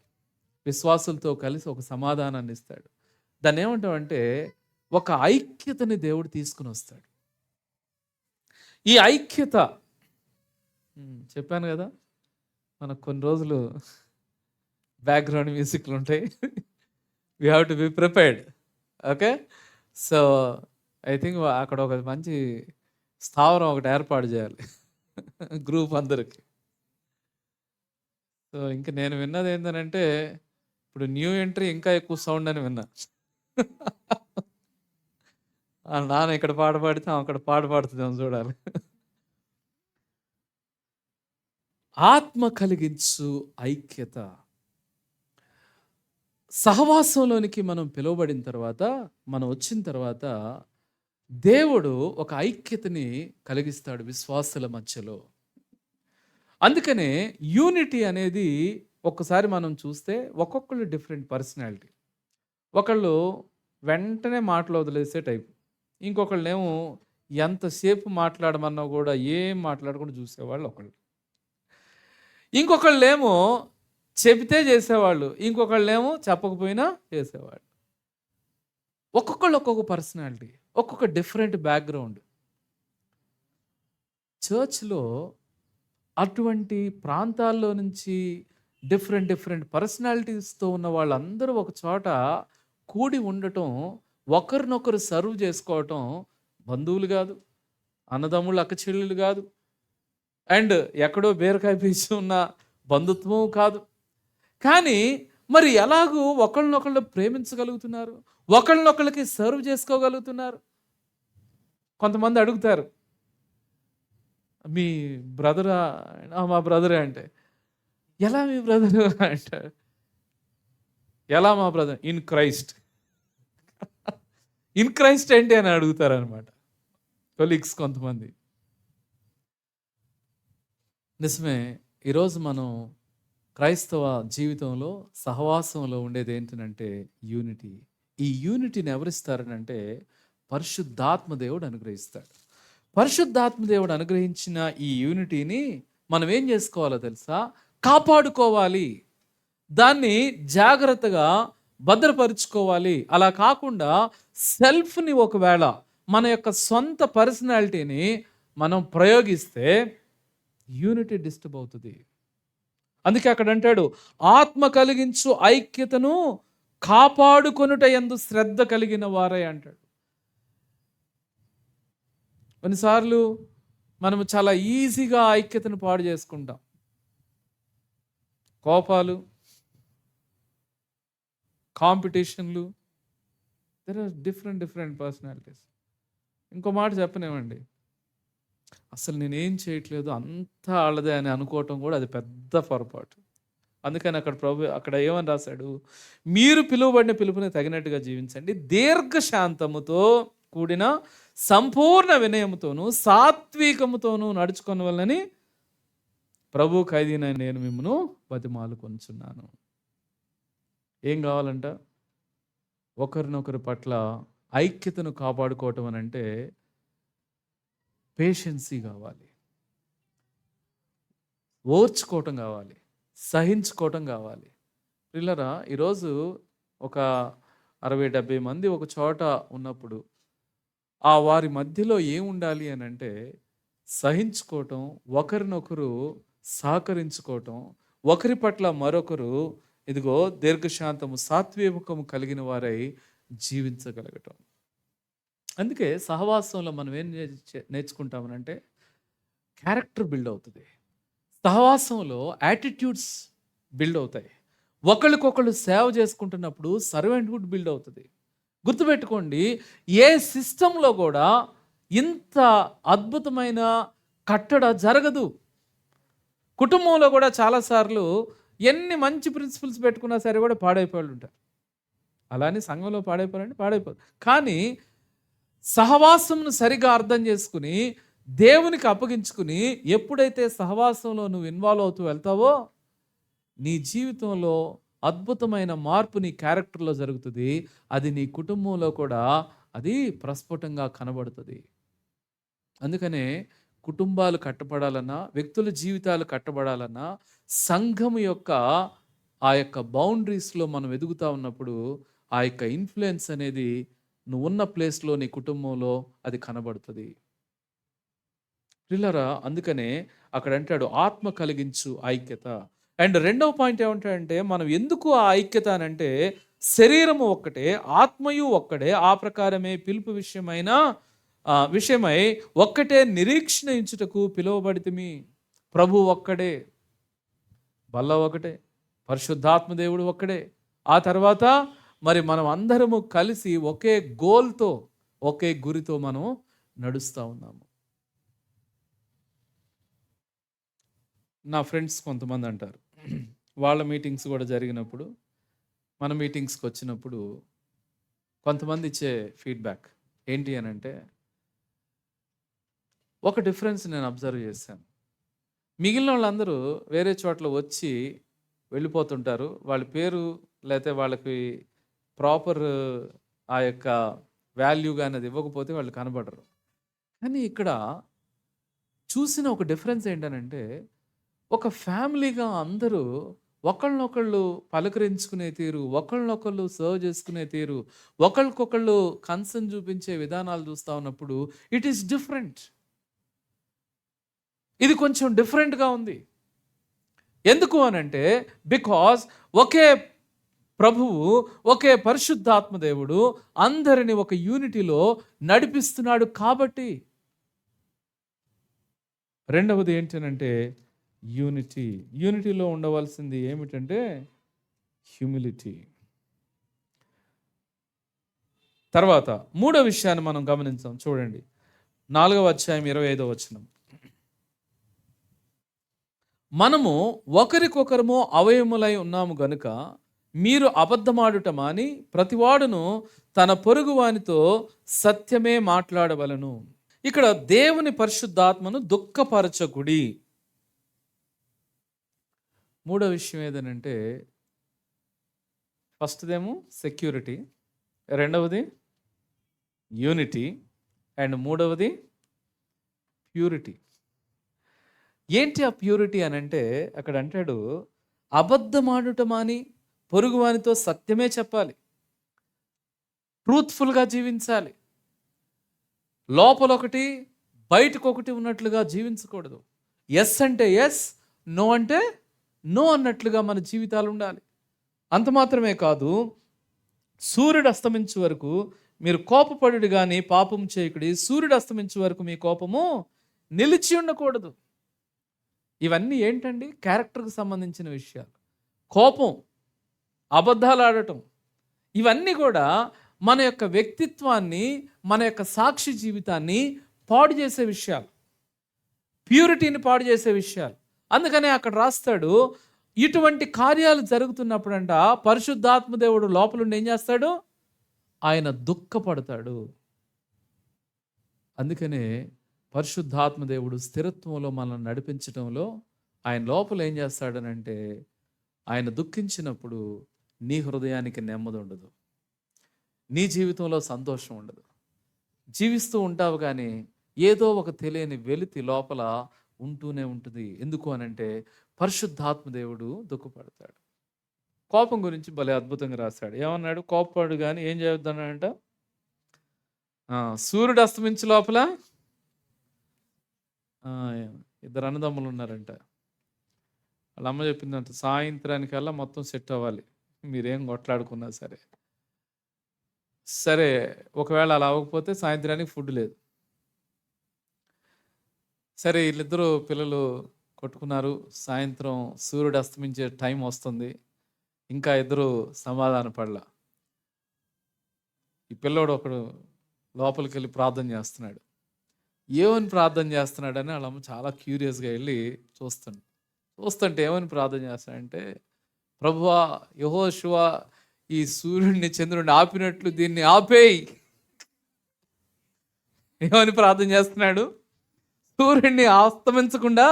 విశ్వాసులతో కలిసి ఒక సమాధానాన్ని ఇస్తాడు. దాన్ని ఏమంటామంటే ఒక ఐక్యతని దేవుడు తీసుకుని వస్తాడు. ఈ ఐక్యత చెప్పాను కదా, మనకు కొన్ని రోజులు బ్యాక్గ్రౌండ్ మ్యూజిక్లు ఉంటాయి. We have to be prepared. Okay, so I think అక్కడ ఒక మంచి స్థావరం ఒకటి ఏర్పాటు చేయాలి గ్రూప్ అందరికి. సో ఇంక నేను విన్నది ఏంటంటే ఇప్పుడు న్యూ ఎంట్రీ ఇంకా ఎక్కువ సౌండ్ అని విన్నా. నాన్న ఇక్కడ పాట పాడితే అక్కడ పాట పాడుతుందేమో చూడాలి. ఆత్మ కలిగించు ఐక్యత. సహవాసంలోనికి మనం పిలువబడిన తర్వాత, మనం వచ్చిన తర్వాత దేవుడు ఒక ఐక్యతని కలిగిస్తాడు విశ్వాసుల మధ్యలో. అందుకనే యూనిటీ అనేది ఒక్కసారి మనం చూస్తే ఒక్కొక్కళ్ళు డిఫరెంట్ పర్సనాలిటీ. ఒకళ్ళు వెంటనే మాటలు వదిలేసే టైపు, ఇంకొకళ్ళేమో ఎంతసేపు మాట్లాడమన్నా కూడా ఏం మాట్లాడకుండా చూసేవాళ్ళు ఒకళ్ళు, ఇంకొకళ్ళేమో చెబితే చేసేవాళ్ళు, ఇంకొకళ్ళేమో చెప్పకపోయినా చేసేవాళ్ళు. ఒక్కొక్కళ్ళు ఒక్కొక్క పర్సనాలిటీ, ఒక్కొక్క డిఫరెంట్ బ్యాక్గ్రౌండ్. చర్చ్లో అటువంటి ప్రాంతాల్లో నుంచి డిఫరెంట్ పర్సనాలిటీస్తో ఉన్న వాళ్ళందరూ ఒక చోట కూడి ఉండటం, ఒకరినొకరు సర్వ్ చేసుకోవటం, బంధువులు కాదు, అన్నదమ్ముళ్ళు అక్క చెల్లెలు కాదు, అండ్ ఎక్కడో బీరకాయ పీచు ఉన్న బంధుత్వం కాదు. కానీ మరి ఎలాగూ ఒకళ్ళనొకళ్ళు ప్రేమించగలుగుతున్నారు, ఒకళ్ళనొకళ్ళకి సర్వ్ చేసుకోగలుగుతున్నారు. కొంతమంది అడుగుతారు, మీ బ్రదరా? మా బ్రదరే. అంటే ఎలా మీ బ్రదరు అంటారు. ఎలా మా brother? In Christ. In Christ ఏంటి అని అడుగుతారు అనమాట కొలీగ్స్ కొంతమంది. నిజమే, ఈరోజు మనం క్రైస్తవ జీవితంలో సహవాసంలో ఉండేది ఏంటంటే యూనిటీ. ఈ యూనిటీని ఎవరిస్తారనంటే పరిశుద్ధాత్మ దేవుడు అనుగ్రహిస్తాడు. పరిశుద్ధాత్మ దేవుడు అనుగ్రహించిన ఈ యూనిటీని మనం ఏం చేసుకోవాలో తెలుసా? కాపాడుకోవాలి, దాన్ని జాగ్రత్తగా భద్రపరుచుకోవాలి. అలా కాకుండా సెల్ఫ్ని, ఒకవేళ మన యొక్క సొంత పర్సనాలిటీని మనం ప్రయోగిస్తే యూనిటీ డిస్టర్బ్ అవుతుంది. అందుకే అక్కడ అంటాడు ఆత్మ కలిగించు ఐక్యతను కాపాడుకొనుట యందు శ్రద్ధ కలిగిన వారే అంటాడు. కొన్నిసార్లు మనము చాలా ఈజీగా ఐక్యతను పాడు చేసుకుంటాం. కోపాలు, కాంపిటీషన్లు, దెర్ ఆర్ డిఫరెంట్ పర్సనాలిటీస్. ఇంకో మాట చెప్పనివ్వండి, అసలు నేనేం చేయట్లేదు అంతా వాళ్ళదే అని అనుకోవటం కూడా అది పెద్ద పొరపాటు. అందుకని అక్కడ ఏమని రాశాడు? మీరు పిలువబడిన పిలుపుని తగినట్టుగా జీవించండి, దీర్ఘశాంతముతో కూడిన సంపూర్ణ వినయముతోనూ సాత్వికముతోనూ నడుచుకొనవలనని ప్రభు ఖైదీనైన నేను మిమ్మను బతిమాలు కొనుచున్నాను. ఏం కావాలంట? ఒకరినొకరి పట్ల ఐక్యతను కాపాడుకోవటం అని అంటే పేషెన్సీ కావాలి, ఓర్చుకోవటం కావాలి, సహించుకోవటం కావాలి. పిల్లరా, ఈరోజు ఒక 60-70 మంది ఒక చోట ఉన్నప్పుడు వారి మధ్యలో ఏముండాలి అని అంటే సహించుకోవటం, ఒకరినొకరు సహకరించుకోవటం, ఒకరి పట్ల మరొకరు ఇదిగో దీర్ఘశాంతము సాత్వికము కలిగిన వారై జీవించగలగటం. అందుకే సహవాసంలో మనం ఏం నేర్చుకుంటామనంటే క్యారెక్టర్ బిల్డ్ అవుతుంది. సహవాసంలో యాటిట్యూడ్స్ బిల్డ్ అవుతాయి. ఒకళ్ళకొకళ్ళు సేవ చేసుకుంటున్నప్పుడు సర్వెంట్హుడ్ బిల్డ్ అవుతుంది. గుర్తుపెట్టుకోండి, ఏ సిస్టంలో కూడా ఇంత అద్భుతమైన కట్టడ జరగదు. కుటుంబంలో కూడా చాలాసార్లు ఎన్ని మంచి ప్రిన్సిపల్స్ పెట్టుకున్నా సరే కూడా పాడైపోయి ఉంటారు. అలానే సంఘంలో పాడైపోదు. కానీ సహవాసంను సరిగా అర్థం చేసుకుని దేవునికి అప్పగించుకుని ఎప్పుడైతే సహవాసంలో నువ్వు ఇన్వాల్వ్ అవుతూ వెళ్తావో నీ జీవితంలో అద్భుతమైన మార్పు నీ క్యారెక్టర్లో జరుగుతుంది. అది నీ కుటుంబంలో కూడా అది ప్రస్ఫుటంగా కనబడుతుంది. అందుకనే కుటుంబాలు కట్టబడాలన్నా, వ్యక్తుల జీవితాలు కట్టబడాలన్నా సంఘము యొక్క ఆ యొక్క బౌండరీస్లో మనం ఎదుగుతూ ఉన్నప్పుడు ఆ యొక్క ఇన్ఫ్లుయెన్స్ అనేది నువ్వు ఉన్న ప్లేస్లో నీ కుటుంబంలో అది కనబడుతుంది. పిల్లరా, అందుకనే అక్కడ అంటాడు ఆత్మ కలిగించు ఐక్యత. అండ్ రెండవ పాయింట్ ఏమంటాడంటే మనం ఎందుకు ఆ ఐక్యత అని అంటే శరీరము ఒక్కటే, ఆత్మయు ఒక్కడే, ఆ ప్రకారమే పిలుపు విషయమై ఒక్కటే నిరీక్షణ ఇచ్చుటకు పిలువబడితిమి. ప్రభు ఒక్కడే, బల్ల ఒకటే, పరిశుద్ధాత్మ దేవుడు ఒక్కడే. ఆ తర్వాత మరి మనం అందరము కలిసి ఒకే గోల్తో, ఒకే గురితో మనం నడుస్తూ ఉన్నాము. నా ఫ్రెండ్స్ కొంతమంది అంటారు, వాళ్ళ మీటింగ్స్ కూడా జరిగినప్పుడు, మన మీటింగ్స్కి వచ్చినప్పుడు కొంతమంది ఇచ్చే ఫీడ్బ్యాక్ ఏంటి అని అంటే, ఒక డిఫరెన్స్ నేను అబ్జర్వ్ చేశాను. మిగిలిన వాళ్ళందరూ వేరే చోట్ల వచ్చి వెళ్ళిపోతుంటారు. వాళ్ళ పేరు లేకపోతే వాళ్ళకి ప్రాపర్ ఆ యొక్క వాల్యూ కానీ అది ఇవ్వకపోతే వాళ్ళు కనబడరు. కానీ ఇక్కడ చూసిన ఒక డిఫరెన్స్ ఏంటనంటే, ఒక ఫ్యామిలీగా అందరూ ఒకళ్ళనొకళ్ళు పలకరించుకునే తీరు, ఒకళ్ళనొకళ్ళు సర్వ్ చేసుకునే తీరు, ఒకళ్ళకొకళ్ళు కన్సర్న్ చూపించే విధానాలు చూస్తూ ఉన్నప్పుడు ఇట్ ఈస్ డిఫరెంట్. ఇది కొంచెం డిఫరెంట్గా ఉంది. ఎందుకు అనంటే బికాజ్ ఒకే ప్రభువు, ఒకే పరిశుద్ధాత్మ దేవుడు అందరిని ఒక యూనిటీలో నడిపిస్తున్నాడు కాబట్టి. రెండవది ఏంటనంటే యూనిటీలో ఉండవలసింది ఏమిటంటే హ్యూమిలిటీ. తర్వాత మూడో విషయాన్ని మనం గమనించాం. చూడండి, 4వ అధ్యాయం 25వ వచనం. మనము ఒకరికొకరము అవయములై ఉన్నాము గనుక మీరు అబద్ధమాడుట మాని ప్రతివాడును తన పొరుగు వానితో సత్యమే మాట్లాడవలను. ఇక్కడ దేవుని పరిశుద్ధాత్మను దుఃఖపరచకుడి. మూడో విషయం ఏదనంటే ఫస్ట్దేమో సెక్యూరిటీ, రెండవది యూనిటీ, అండ్ మూడవది ప్యూరిటీ. ఏంటి ఆ ప్యూరిటీ అని అంటే అక్కడ అంటాడు అబద్ధమాడుట మాని పొరుగువానితో సత్యమే చెప్పాలి, ట్రూత్ఫుల్గా జీవించాలి. లోపల ఒకటి బయటకు ఒకటి ఉన్నట్లుగా జీవించకూడదు. ఎస్ అంటే ఎస్, నో అంటే నో అన్నట్లుగా మన జీవితాలు ఉండాలి. అంత మాత్రమే కాదు, సూర్యుడు అస్తమించే వరకు మీరు కోపపడుడు కానీ పాపం చేయకుడి, సూర్యుడు అస్తమించే వరకు మీ కోపము నిలిచి ఉండకూడదు. ఇవన్నీ ఏంటండి? క్యారెక్టర్కి సంబంధించిన విషయాలు. కోపం, అబద్ధాలు ఆడటం, ఇవన్నీ కూడా మన యొక్క వ్యక్తిత్వాన్ని, మన యొక్క సాక్షి జీవితాన్ని పాడు చేసే విషయాలు, ప్యూరిటీని పాడు చేసే విషయాలు. అందుకనే అక్కడ రాస్తాడు, ఇటువంటి కార్యాలు జరుగుతున్నప్పుడంట పరిశుద్ధాత్మ దేవుడు లోపలుండి ఏం చేస్తాడు? ఆయన దుఃఖపడతాడు. అందుకనే పరిశుద్ధాత్మ దేవుడు స్థిరత్వంలో మనల్ని నడిపించడంలో ఆయన లోపల ఏం చేస్తాడనంటే, ఆయన దుఃఖించినప్పుడు నీ హృదయానికి నెమ్మది ఉండదు, నీ జీవితంలో సంతోషం ఉండదు. జీవిస్తూ ఉంటావు కానీ ఏదో ఒక తెలియని వెలితి లోపల ఉంటూనే ఉంటుంది. ఎందుకు అనంటే పరిశుద్ధాత్మ దేవుడు దుఃఖపడతాడు. కోపం గురించి భలే అద్భుతంగా రాశాడు. ఏమన్నాడు? కోప్పడు గాని ఏం చేద్దానంట? సూర్యుడు అస్తమించే లోపల ఆ! ఇద్దరు అన్నదమ్ములు ఉన్నారంట. వాళ్ళ అమ్మ చెప్పిందంట, సాయంత్రానికల్లా మొత్తం సెట్ అవ్వాలి. మీరేం కొట్లాడుకున్నా సరే. సరే, ఒకవేళ అలా అవ్వకపోతే సాయంత్రానికి ఫుడ్ లేదు. సరే, వీళ్ళిద్దరూ పిల్లలు కొట్టుకున్నారు. సాయంత్రం సూర్యుడు అస్తమించే టైం వస్తుంది. ఇంకా ఇద్దరు సమాధాన పడలా. ఈ పిల్లోడు ఒకడు లోపలికి వెళ్ళి ప్రార్థన చేస్తున్నాడు. ఏమని ప్రార్థన చేస్తున్నాడని వాళ్ళమ్మ చాలా క్యూరియస్గా వెళ్ళి చూస్తుంటే ఏమని ప్రార్థన చేస్తాడంటే, ప్రభువా యెహోషువ ఈ సూర్యుడిని చంద్రుడిని ఆపినట్లు దీన్ని ఆపేయి. ఏమని ప్రార్థన చేస్తున్నాడు? సూర్యుడిని అస్తమించకుండా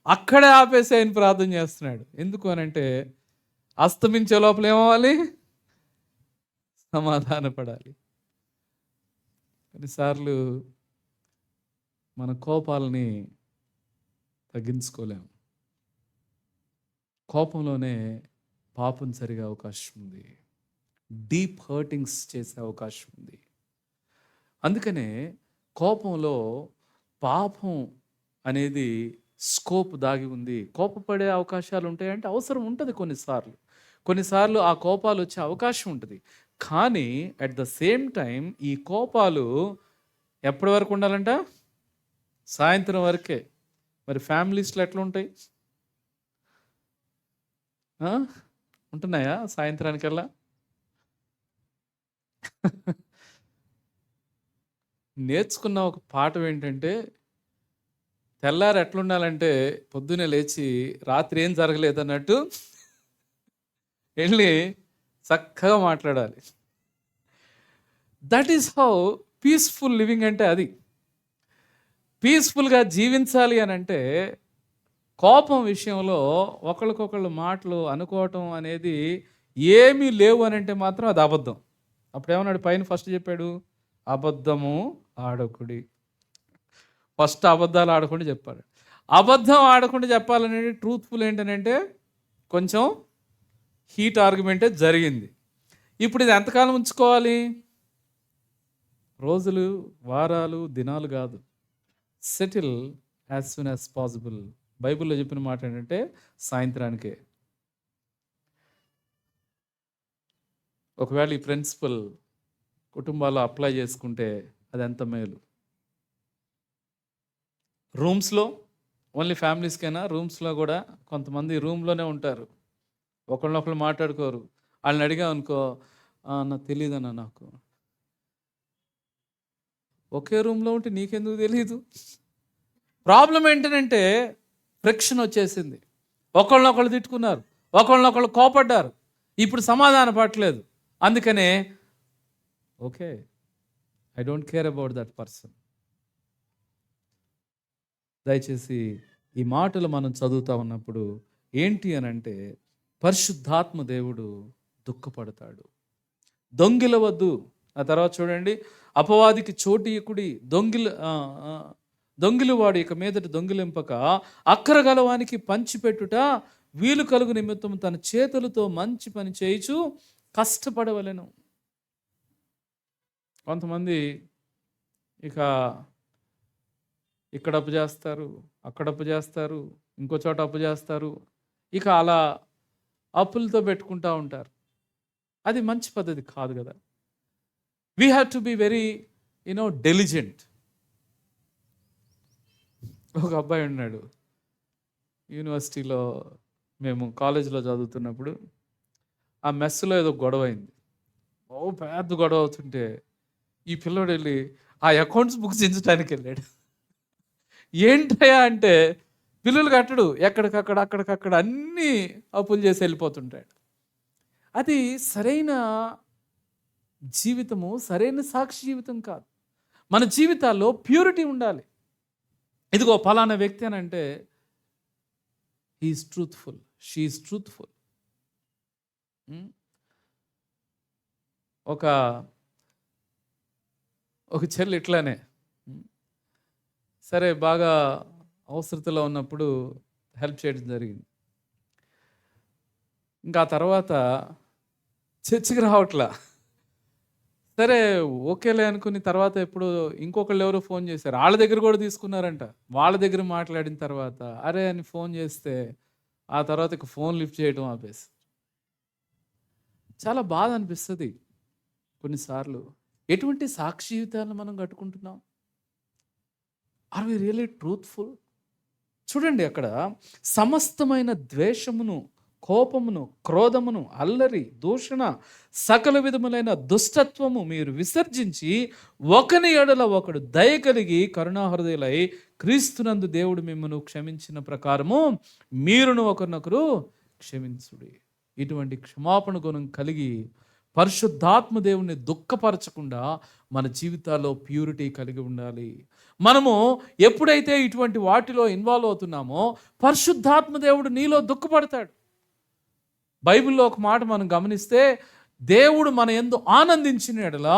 అక్కడే ఆపేసేయని ప్రార్థన చేస్తున్నాడు. ఎందుకు అనంటే అస్తమించే లోపల ఏమవ్వాలి? సమాధాన పడాలి. కొన్నిసార్లు మన కోపాలని తగ్గించుకోలేము. కోపంలోనే పాపం జరిగే అవకాశం ఉంది. డీప్ హర్టింగ్స్ చేసే అవకాశం ఉంది. అందుకనే కోపంలో పాపం అనేది స్కోప్ దాగి ఉంది. కోపపడే అవకాశాలు ఉంటాయంటే అవసరం ఉంటుంది కొన్నిసార్లు ఆ కోపాలు వచ్చే అవకాశం ఉంటుంది. కానీ అట్ ద సేమ్ టైం ఈ కోపాలు ఎప్పటి వరకు ఉండాలంట? సాయంత్రం వరకే. మరి ఫ్యామిలీస్లో ఎట్లా ఉంటాయి? ఉంటున్నాయా సాయంత్రానికల్లా? నేర్చుకున్న ఒక పాఠం ఏంటంటే, తెల్లారి ఎట్లుండాలంటే పొద్దున్నే లేచి రాత్రి ఏం జరగలేదన్నట్టు వెళ్ళి చక్కగా మాట్లాడాలి. That is how peaceful living అంటే అది. పీస్ఫుల్గా జీవించాలి అని అంటే కోపం విషయంలో ఒకళ్ళకొకళ్ళు మాటలు అనుకోవటం అనేది ఏమీ లేవు అని అంటే మాత్రం అది అబద్ధం. అప్పుడేమన్నాడు? పైన ఫస్ట్ చెప్పాడు, అబద్ధము ఆడకుడి. ఫస్ట్ అబద్ధాలు ఆడకుండా చెప్పాడు. అబద్ధం ఆడకుండా చెప్పాలనేది ట్రూత్ఫుల్ ఏంటనంటే కొంచెం హీట్ ఆర్గ్యుమెంటే జరిగింది. ఇప్పుడు ఇది ఎంతకాలం ఉంచుకోవాలి? రోజులు, వారాలు, దినాలు కాదు. Settle as soon as possible. బైబిల్లో చెప్పిన మాట ఏంటంటే సాయంత్రానికే. ఒకవేళ ఈ ప్రిన్సిపల్ కుటుంబాల్లో అప్లై చేసుకుంటే అది ఎంత మేలు. రూమ్స్లో ఓన్లీ ఫ్యామిలీస్కైనా, రూమ్స్లో కూడా కొంతమంది రూమ్లోనే ఉంటారు, ఒకళ్ళనొకళ్ళు మాట్లాడుకోరు. వాళ్ళని అడిగామనుకో, నాకు తెలియదన్నా. నాకు ఒకే రూమ్లో ఉంటే నీకెందుకు తెలీదు? ప్రాబ్లం ఏంటంటే ఫ్రిక్షన్ వచ్చేసింది. ఒకళ్ళనొకళ్ళు తిట్టుకున్నారు, ఒకళ్ళనొకళ్ళు కోపడ్డారు, ఇప్పుడు సమాధాన పడట్లేదు. అందుకనే okay, I don't care about that person. దయచేసి ఈ మాటలు మనం చదువుతా ఉన్నప్పుడు ఏంటి అని అంటే పరిశుద్ధాత్మ దేవుడు దుఃఖపడతాడు. దొంగిలవద్దు. ఆ తర్వాత చూడండి, అపవాదికి చోటీయకుడి. దొంగిలివాడు ఇక మీదట దొంగిలింపక అక్కరగలవానికి పంచిపెట్టుట వీలు కలుగు నిమిత్తం తన చేతులతో మంచి పని చేయుచు కష్టపడవలెను. కొంతమంది ఇక ఇక్కడ అప్పు చేస్తారు, అక్కడ అప్పు చేస్తారు, ఇంకో చోట అప్పు చేస్తారు. ఇక అలా అప్పులతో పెట్టుకుంటూ ఉంటారు. అది మంచి పద్ధతి కాదు కదా. We have to be very diligent. ఒక అబ్బాయి ఉన్నాడు, యూనివర్సిటీలో మేము కాలేజీలో చదువుతున్నప్పుడు ఆ మెస్సులో ఏదో గొడవ అయింది. పెద్ద గొడవ అవుతుంటే ఈ పిల్లోడు వెళ్ళి ఆ అకౌంట్స్ బుక్ చించడానికి వెళ్ళాడు. ఏంటయా అంటే బిల్లులు కట్టడు, అక్కడికక్కడ అన్నీ అప్పులు చేసి వెళ్ళిపోతుంటాడు. అది సరైన జీవితము, సరైన సాక్షి జీవితం కాదు. మన జీవితాల్లో ప్యూరిటీ ఉండాలి. ఇదిగో ఫలానా వ్యక్తి అని అంటే హీఈస్ ట్రూత్ఫుల్, షీఈస్ ట్రూత్ఫుల్. ఒక చెల్లి ఇట్లానే సరే బాగా అవసరతలో ఉన్నప్పుడు హెల్ప్ చేయడం జరిగింది. ఇంకా ఆ తర్వాత చర్చికి రావట్లా. సరే ఓకేలే అనుకుని తర్వాత ఎప్పుడు ఇంకొకళ్ళు ఎవరో ఫోన్ చేశారు. ఆళ్ళ దగ్గర కూడా తీసుకున్నారంట. వాళ్ళ దగ్గర మాట్లాడిన తర్వాత అరే అని ఫోన్ చేస్తే ఆ తర్వాత ఇక ఫోన్ లిఫ్ట్ చేయడం ఆపేసి. చాలా బాధ అనిపిస్తది కొన్నిసార్లు. ఎటువంటి సాక్షి జీవితాలను మనం కట్టుకుంటున్నాం? Are we really truthful? చూడండి అక్కడ సమస్తమైన ద్వేషమును, కోపమును, క్రోధమును, అల్లరి, దూషణ, సకల విధములైన దుష్టత్వము మీరు విసర్జించి ఒకని ఎడల ఒకడు దయ కలిగి కరుణాహృదయులై క్రీస్తునందు దేవుడు మిమ్మల్ని క్షమించిన ప్రకారము మీరును ఒకరినొకరు క్షమించుడి. ఇటువంటి క్షమాపణ గుణం కలిగి పరిశుద్ధాత్మ దేవుని దుఃఖపరచకుండా మన జీవితాల్లో ప్యూరిటీ కలిగి ఉండాలి. మనము ఎప్పుడైతే ఇటువంటి వాటిలో ఇన్వాల్వ్ అవుతున్నామో పరిశుద్ధాత్మ దేవుడు నీలో దుఃఖపడతాడు. బైబిల్లో ఒక మాట మనం గమనిస్తే దేవుడు మన యందు ఆనందించిన యెడల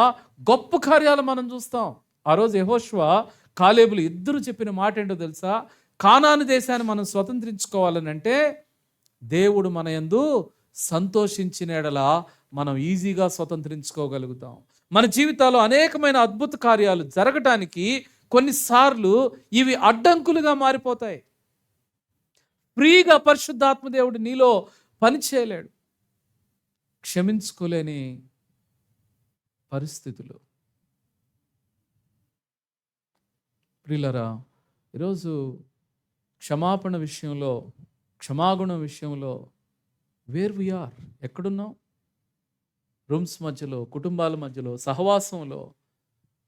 గొప్ప కార్యాలు మనం చూస్తాం. ఆ రోజు యెహోషువ కాలేబులు ఇద్దరు చెప్పిన మాట ఏంటో తెలుసా? కానాను దేశాన్ని మనం స్వతంత్రించుకోవాలని అంటే దేవుడు మన యందు సంతోషించిన యెడల మనం ఈజీగా స్వతంత్రించుకోగలుగుతాం. మన జీవితాల్లో అనేకమైన అద్భుత కార్యాలు జరగటానికి కొన్నిసార్లు ఇవి అడ్డంకులుగా మారిపోతాయి. ఫ్రీగా పరిశుద్ధాత్మ దేవుడు నీలో పని చేయలేడు. క్షమించుకోలేని పరిస్థితులు. ప్రియులరా, ఈరోజు క్షమాపణ విషయంలో, క్షమాగుణం విషయంలో వేర్ వి ఆర్, ఎక్కడున్నాం? రూమ్స్ మధ్యలో, కుటుంబాల మధ్యలో, సహవాసంలో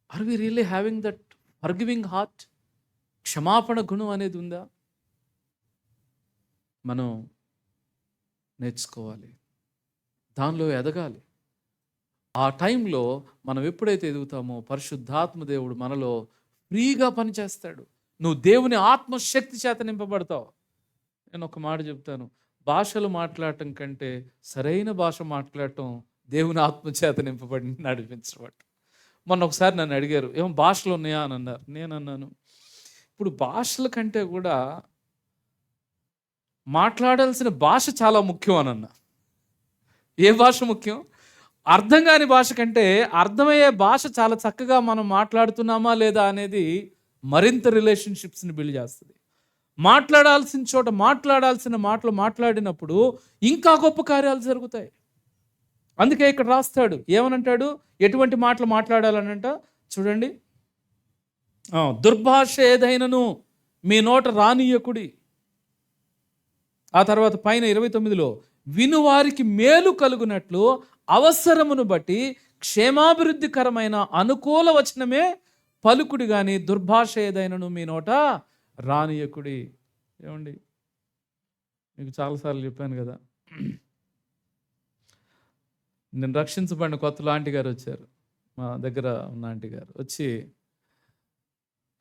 are we really having that forgiving heart? క్షమాపణ గుణం అనేది ఉందా? మనం నేర్చుకోవాలి, దానిలో ఎదగాలి. ఆ టైంలో మనం ఎప్పుడైతే ఎదుగుతామో పరిశుద్ధాత్మ దేవుడు మనలో ఫ్రీగా పనిచేస్తాడు. నువ్వు దేవుని ఆత్మశక్తి చేత నింపబడతావు. నేను ఒక మాట చెప్తాను, భాషలు మాట్లాడటం కంటే సరైన భాష మాట్లాడటం దేవుని ఆత్మచేత నింపబడి నడిపించబట్ట. మొన్న ఒకసారి నన్ను అడిగారు, ఏమో భాషలు ఉన్నాయా అని అన్నారు. నేను అన్నాను, ఇప్పుడు భాషల కంటే కూడా మాట్లాడాల్సిన భాష చాలా ముఖ్యం అని అన్నా. ఏ భాష ముఖ్యం? అర్థం కాని భాష కంటే అర్థమయ్యే భాష చాలా చక్కగా మనం మాట్లాడుతున్నామా లేదా అనేది మరింత రిలేషన్షిప్స్ని బిల్డ్ చేస్తుంది. మాట్లాడాల్సిన చోట మాట్లాడాల్సిన మాటలు మాట్లాడినప్పుడు ఇంకా గొప్ప కార్యాలు జరుగుతాయి. అందుకే ఇక్కడ రాస్తాడు, ఏమనంటాడు? ఎటువంటి మాటలు మాట్లాడాలనంట చూడండి. దుర్భాష ఏదైనను మీ నోట రానియకుడి. ఆ తర్వాత పైన 29లో వినువారికి మేలు కలుగునట్లు అవసరమును బట్టి క్షేమాభివృద్ధికరమైన అనుకూల వచనమే పలుకుడి గాని దుర్భాష ఏదైనను మీ నోట రానియకుడి. ఏమండి, మీకు చాలాసార్లు చెప్పాను కదా, నేను రక్షించబడిన కొత్తలో ఆంటీ గారు వచ్చారు, మా దగ్గర ఉన్న ఆంటీ గారు వచ్చి,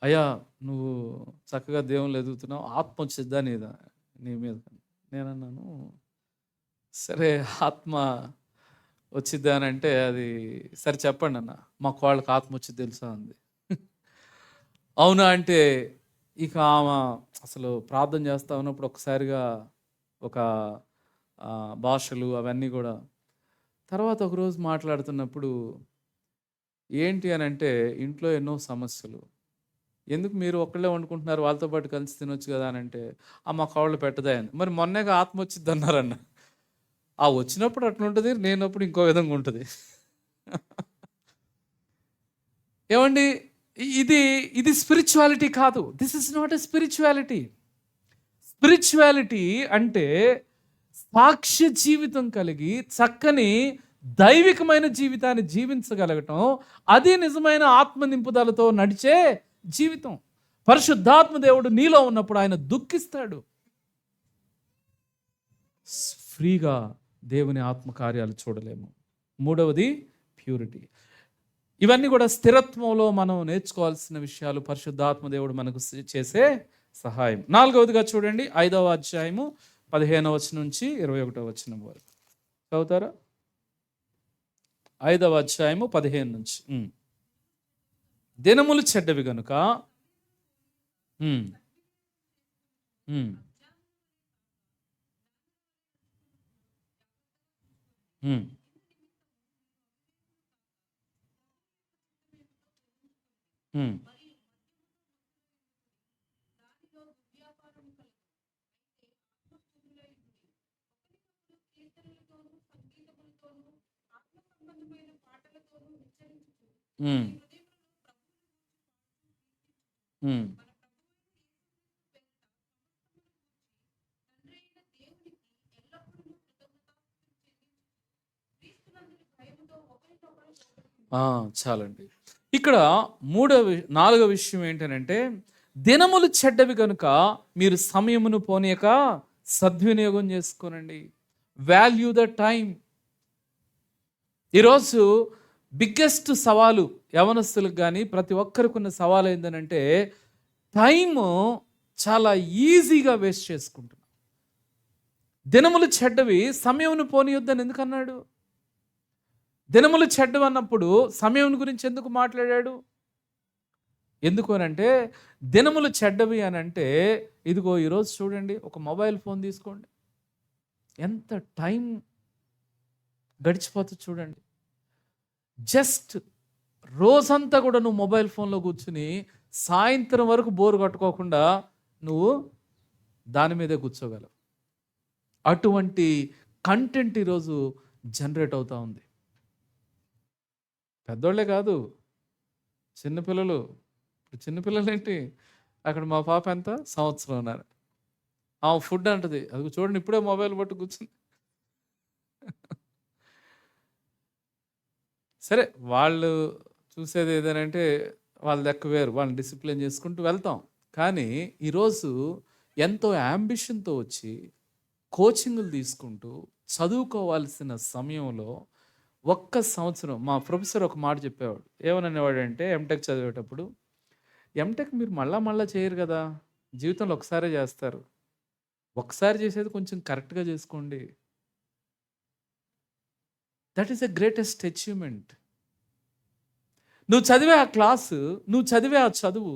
అయ్యా నువ్వు చక్కగా దేవుళ్ళు ఎదుగుతున్నావు, ఆత్మ వచ్చిద్దా నీదా నీ మీద? నేనన్నాను, సరే ఆత్మ వచ్చిద్దా అని అంటే అది సరే చెప్పండి అన్న. మా కోళ్ళకి ఆత్మ వచ్చింది తెలుసా అంది. అవునా అంటే ఇక ఆమె అసలు ప్రార్థన చేస్తా ఉన్నప్పుడు ఒకసారిగా ఒక భాషలు అవన్నీ కూడా. తర్వాత ఒకరోజు మాట్లాడుతున్నప్పుడు ఏంటి అని అంటే ఇంట్లో ఎన్నో సమస్యలు, ఎందుకు మీరు ఒక్కళ్ళే వండుకుంటున్నారు, వాళ్ళతో పాటు కలిసి తినొచ్చు కదా అని అంటే మా కాళ్ళు పెట్టదా అని. మరి మొన్నగా ఆత్మ వచ్చింది అన్నారన్న. ఆ వచ్చినప్పుడు అట్లా ఉంటుంది, నేనప్పుడు ఇంకో విధంగా ఉంటుంది. ఏమండి, ఇది ఇది స్పిరిచువాలిటీ కాదు. This is not a spirituality. Spirituality అంటే సాక్ష్య జీవితం కలిగి చక్కని దైవికమైన జీవితాన్ని జీవించగలగటం, అది నిజమైన ఆత్మ నింపుదలతో నడిచే జీవితం. పరిశుద్ధాత్మ దేవుడు నీలో ఉన్నప్పుడు ఆయన దుఃఖిస్తాడు. ఫ్రీగా దేవుని ఆత్మకార్యాలు చూడలేము. మూడవది ప్యూరిటీ. ఇవన్నీ కూడా స్థిరత్వంలో మనం నేర్చుకోవాల్సిన విషయాలు, పరిశుద్ధాత్మ దేవుడు మనకు చేసే సహాయం. నాలుగవదిగా చూడండి, 5వ అధ్యాయము 15వ వచనం నుంచి 21వ వచనం వరకు చదువుతారా? 5వ అధ్యాయము 15 నుంచి. దినములు చెడ్డవి గనుక హ్మ్. హ్మ్. హ్మ్. హ్మ్. హ్మ్. హ్మ్. ఆ! చాలండి. ఇక్కడ నాలుగో విషయం ఏంటనంటే, దినములు చెడ్డవి గనుక మీరు సమయమును పోనీయక సద్వినియోగం చేసుకోనండి. Value the time. ఈరోజు బిగ్గెస్ట్ సవాలు యవనస్తులకు గాని, ప్రతి ఒక్కరికి ఉన్న సవాలు ఏందనంటే, టైము చాలా ఈజీగా వేస్ట్ చేసుకుంటున్నాం. దినములు చెడ్డవి, సమయమును పోనీయొద్దని ఎందుకన్నాడు? దినములు చెడ్డవన్నప్పుడు సమయం గురించి ఎందుకు మాట్లాడాడు? ఎందుకు అనంటే, దినములు చెడ్డవి అనంటే, ఇదిగో ఈరోజు చూడండి, ఒక మొబైల్ ఫోన్ తీసుకోండి. ఎంత టైం గడిచిపోతుంది చూడండి. జస్ట్ రోజంతా కూడా నువ్వు మొబైల్ ఫోన్‌లో కూర్చొని, సాయంత్రం వరకు బోర్ కొట్టుకోకుండా నువ్వు దాని మీదే కూర్చోగలవు. అటువంటి కంటెంట్ ఈరోజు జనరేట్ అవుతా ఉంది. పెద్దోళ్ళే కాదు, చిన్నపిల్లలు. చిన్నపిల్లలేంటి, అక్కడ మా పాప ఎంత? సంవత్సరంన్నర. ఆమె ఫుడ్ అంటది. అదిగో చూడండి ఇప్పుడే మొబైల్ పట్టు కూర్చుంది. సరే, వాళ్ళు చూసేది ఏదనంటే వాళ్ళ లెక్క వేరు. వాళ్ళని డిసిప్లిన్ చేసుకుంటూ వెళ్తాం. కానీ ఈరోజు ఎంతో యాంబిషన్‌తో వచ్చి కోచింగులు తీసుకుంటూ చదువుకోవాల్సిన సమయంలో ఒక్క సంవత్సరం మా ప్రొఫెసర్ ఒక మాట చెప్పేవాడు. ఏమననేవాడంటే ఎంటెక్ చదివేటప్పుడు, "ఎంటెక్ మీరు మళ్ళా మళ్ళా చేయరు గదా! జీవితంలో ఒకసారే చేస్తారు. ఒకసారి చేసేది కొంచెం కరెక్ట్‌గా చేసుకోండి. That is the greatest achievement. నువ్వు చదివే ఆ క్లాసు, నువ్వు చదివే ఆ చదువు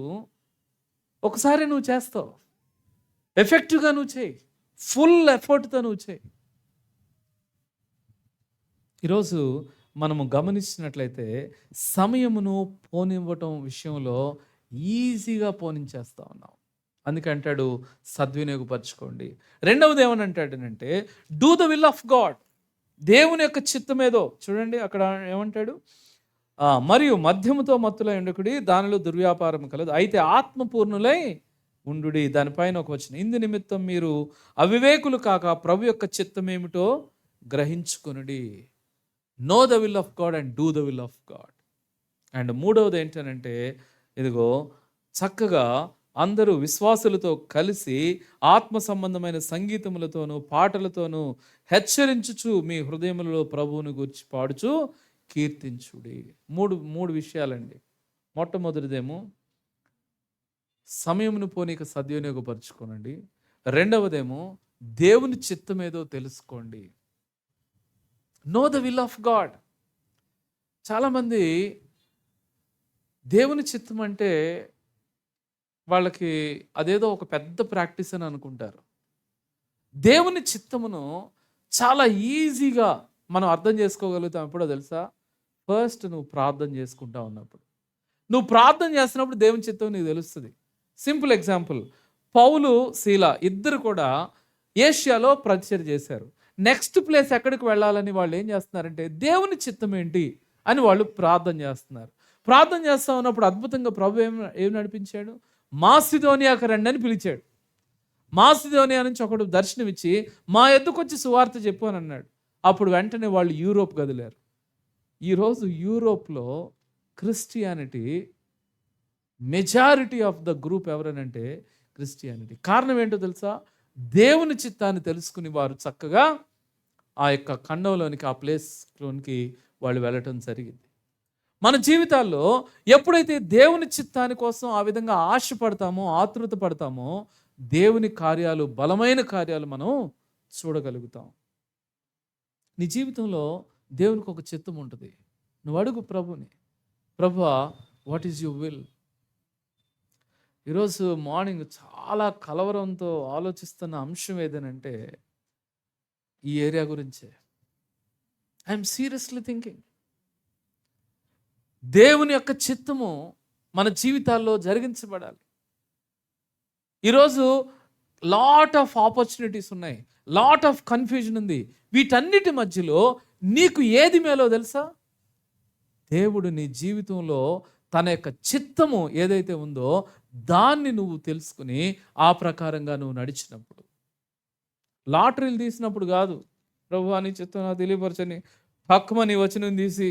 ఒకసారి నువ్వు చేస్తావు. ఎఫెక్టివ్‌గా నువ్వు చెయి. ఫుల్ ఎఫర్ట్‌తో నువ్వు చెయి." ఈరోజు మనము గమనించినట్లయితే సమయమును పోనివ్వటం విషయంలో ఈజీగా పోనించేస్తా ఉన్నాం. అందుకే అంటాడు సద్వినియోగపరచుకోండి. రెండవది ఏమనంటాడనంటే do the will of God. దేవుని యొక్క చిత్తమేదో చూడండి అక్కడ ఏమంటాడు? మరియు మద్యముతో మత్తులై ఉండకుడి, దానిలో దుర్వ్యాపారం కలదు. అయితే ఆత్మపూర్ణులై ఉండుడి. దానిపైన ఒక వచనం. ఇందు నిమిత్తం మీరు అవివేకులు కాక ప్రభు యొక్క చిత్తమేమిటో గ్రహించుకొనుడి. Know the will of God and do the will of God. And మూడవది ఏంటనంటే ఇదిగో చక్కగా అందరూ విశ్వాసులతో కలిసి ఆత్మ సంబంధమైన సంగీతములతోనూ పాటలతోనూ హెచ్చరించుచు మీ హృదయములలో ప్రభువుని గురించి పాడుచు కీర్తించుడి. మూడు మూడు విషయాలండి. మొట్టమొదటిదేమో సమయమును పోనీక సద్వినియోగపరచుకోనండి. రెండవదేమో దేవుని చిత్తమేదో తెలుసుకోండి. No the will of God. చాలామంది దేవుని చిత్తం అంటే వాళ్ళకి అదేదో ఒక పెద్ద ప్రాక్టీస్ అని అనుకుంటారు. దేవుని చిత్తమును చాలా ఈజీగా మనం అర్థం చేసుకోగలుగుతాం. ఎప్పుడో తెలుసా? ఫస్ట్ నువ్వు ప్రార్థన చేసుకుంటా ఉన్నప్పుడు. నువ్వు ప్రార్థన చేస్తున్నప్పుడు దేవుని చిత్తం నీకు తెలుస్తుంది. సింపుల్ ఎగ్జాంపుల్, పౌలు శీల ఇద్దరు కూడా ఏషియాలో పరిచర్య చేశారు. నెక్స్ట్ ప్లేస్ ఎక్కడికి వెళ్ళాలని వాళ్ళు ఏం చేస్తున్నారంటే దేవుని చిత్తం ఏంటి అని వాళ్ళు ప్రార్థన చేస్తున్నారు. ప్రార్థన చేస్తా ఉన్నప్పుడు అద్భుతంగా ప్రభు ఏం నడిపించాడు? మాసిదోనియాకు రండి అని పిలిచాడు. మాసిదోనియా నుంచి ఒకడు దర్శనమిచ్చి మా ఎద్దుకొచ్చి సువార్త చెప్పు అని అన్నాడు. అప్పుడు వెంటనే వాళ్ళు యూరోప్ కదిలారు. ఈరోజు యూరోప్లో Christianity majority of the group ఎవరనంటే క్రిస్టియానిటీ. కారణం ఏంటో తెలుసా? దేవుని చిత్తాన్ని తెలుసుకుని వారు చక్కగా ఆ యొక్క ఖండంలోనికి, ఆ ప్లేస్లోనికి వాళ్ళు వెళ్ళటం జరిగింది. మన జీవితాల్లో ఎప్పుడైతే దేవుని చిత్తాని కోసం ఆ విధంగా ఆశపడతామో, ఆతృత పడతామో, దేవుని కార్యాలు, బలమైన కార్యాలు మనం చూడగలుగుతాం. నీ జీవితంలో దేవునికి ఒక చిత్తం ఉంటుంది. నువ్వు అడుగు ప్రభుని, ప్రభువా వాట్ ఈజ్ యువర్ విల్? ఈరోజు మార్నింగ్ చాలా కలవరంతో ఆలోచిస్తున్న అంశం ఏదనంటే ఈ ఏరియా గురించే. ఐఎమ్ సీరియస్లీ థింకింగ్ దేవుని యొక్క చిత్తము మన జీవితాల్లో జరిగించబడాలి. ఈరోజు లాట్ ఆఫ్ ఆపర్చునిటీస్ ఉన్నాయి, లాట్ ఆఫ్ కన్ఫ్యూజన్ ఉంది. వీటన్నిటి మధ్యలో నీకు ఏది మేలో తెలుసా? దేవుడు నీ జీవితంలో తన యొక్క చిత్తము ఏదైతే ఉందో దాన్ని నువ్వు తెలుసుకుని ఆ ప్రకారంగా నువ్వు నడిచినప్పుడు, లాటరీలు తీసినప్పుడు కాదు, ప్రభు నీ చిత్తం నాకు తెలియపరచని పక్కమని వచనం తీసి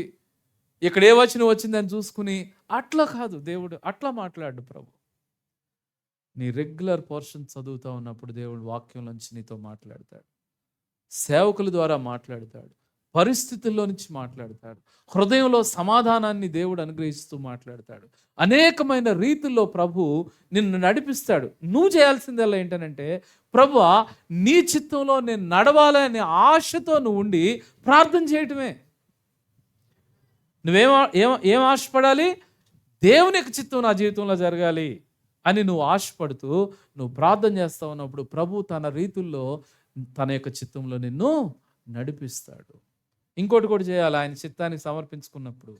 ఇక్కడ ఏ వచనం వచ్చిందని చూసుకుని అట్లా కాదు. దేవుడు అట్లా మాట్లాడు. ప్రభు నీ రెగ్యులర్ పోర్షన్ చదువుతూ ఉన్నప్పుడు దేవుడు వాక్యం నుంచి నీతో మాట్లాడతాడు, సేవకుల ద్వారా మాట్లాడతాడు, పరిస్థితుల్లో నుంచి మాట్లాడతాడు, హృదయంలో సమాధానాన్ని దేవుడు అనుగ్రహిస్తూ మాట్లాడతాడు. అనేకమైన రీతుల్లో ప్రభు నిన్ను నడిపిస్తాడు. నువ్వు చేయాల్సిందల్లా ఏంటనంటే, ప్రభువా నీ చిత్తంలో నేను నడవాలనే ఆశతో నువ్వు ఉండి ప్రార్థన చేయటమే. ఏం ఆశపడాలి? దేవుని యొక్క చిత్తం నా జీవితంలో జరగాలి అని నువ్వు ఆశపడుతూ నువ్వు ప్రార్థన చేస్తా ఉన్నప్పుడు ప్రభు తన రీతుల్లో తన యొక్క చిత్తంలో నిన్ను నడిపిస్తాడు. ఇంకోటి కూడా చేయాలి. ఆయన చిత్తానికి సమర్పించుకున్నప్పుడు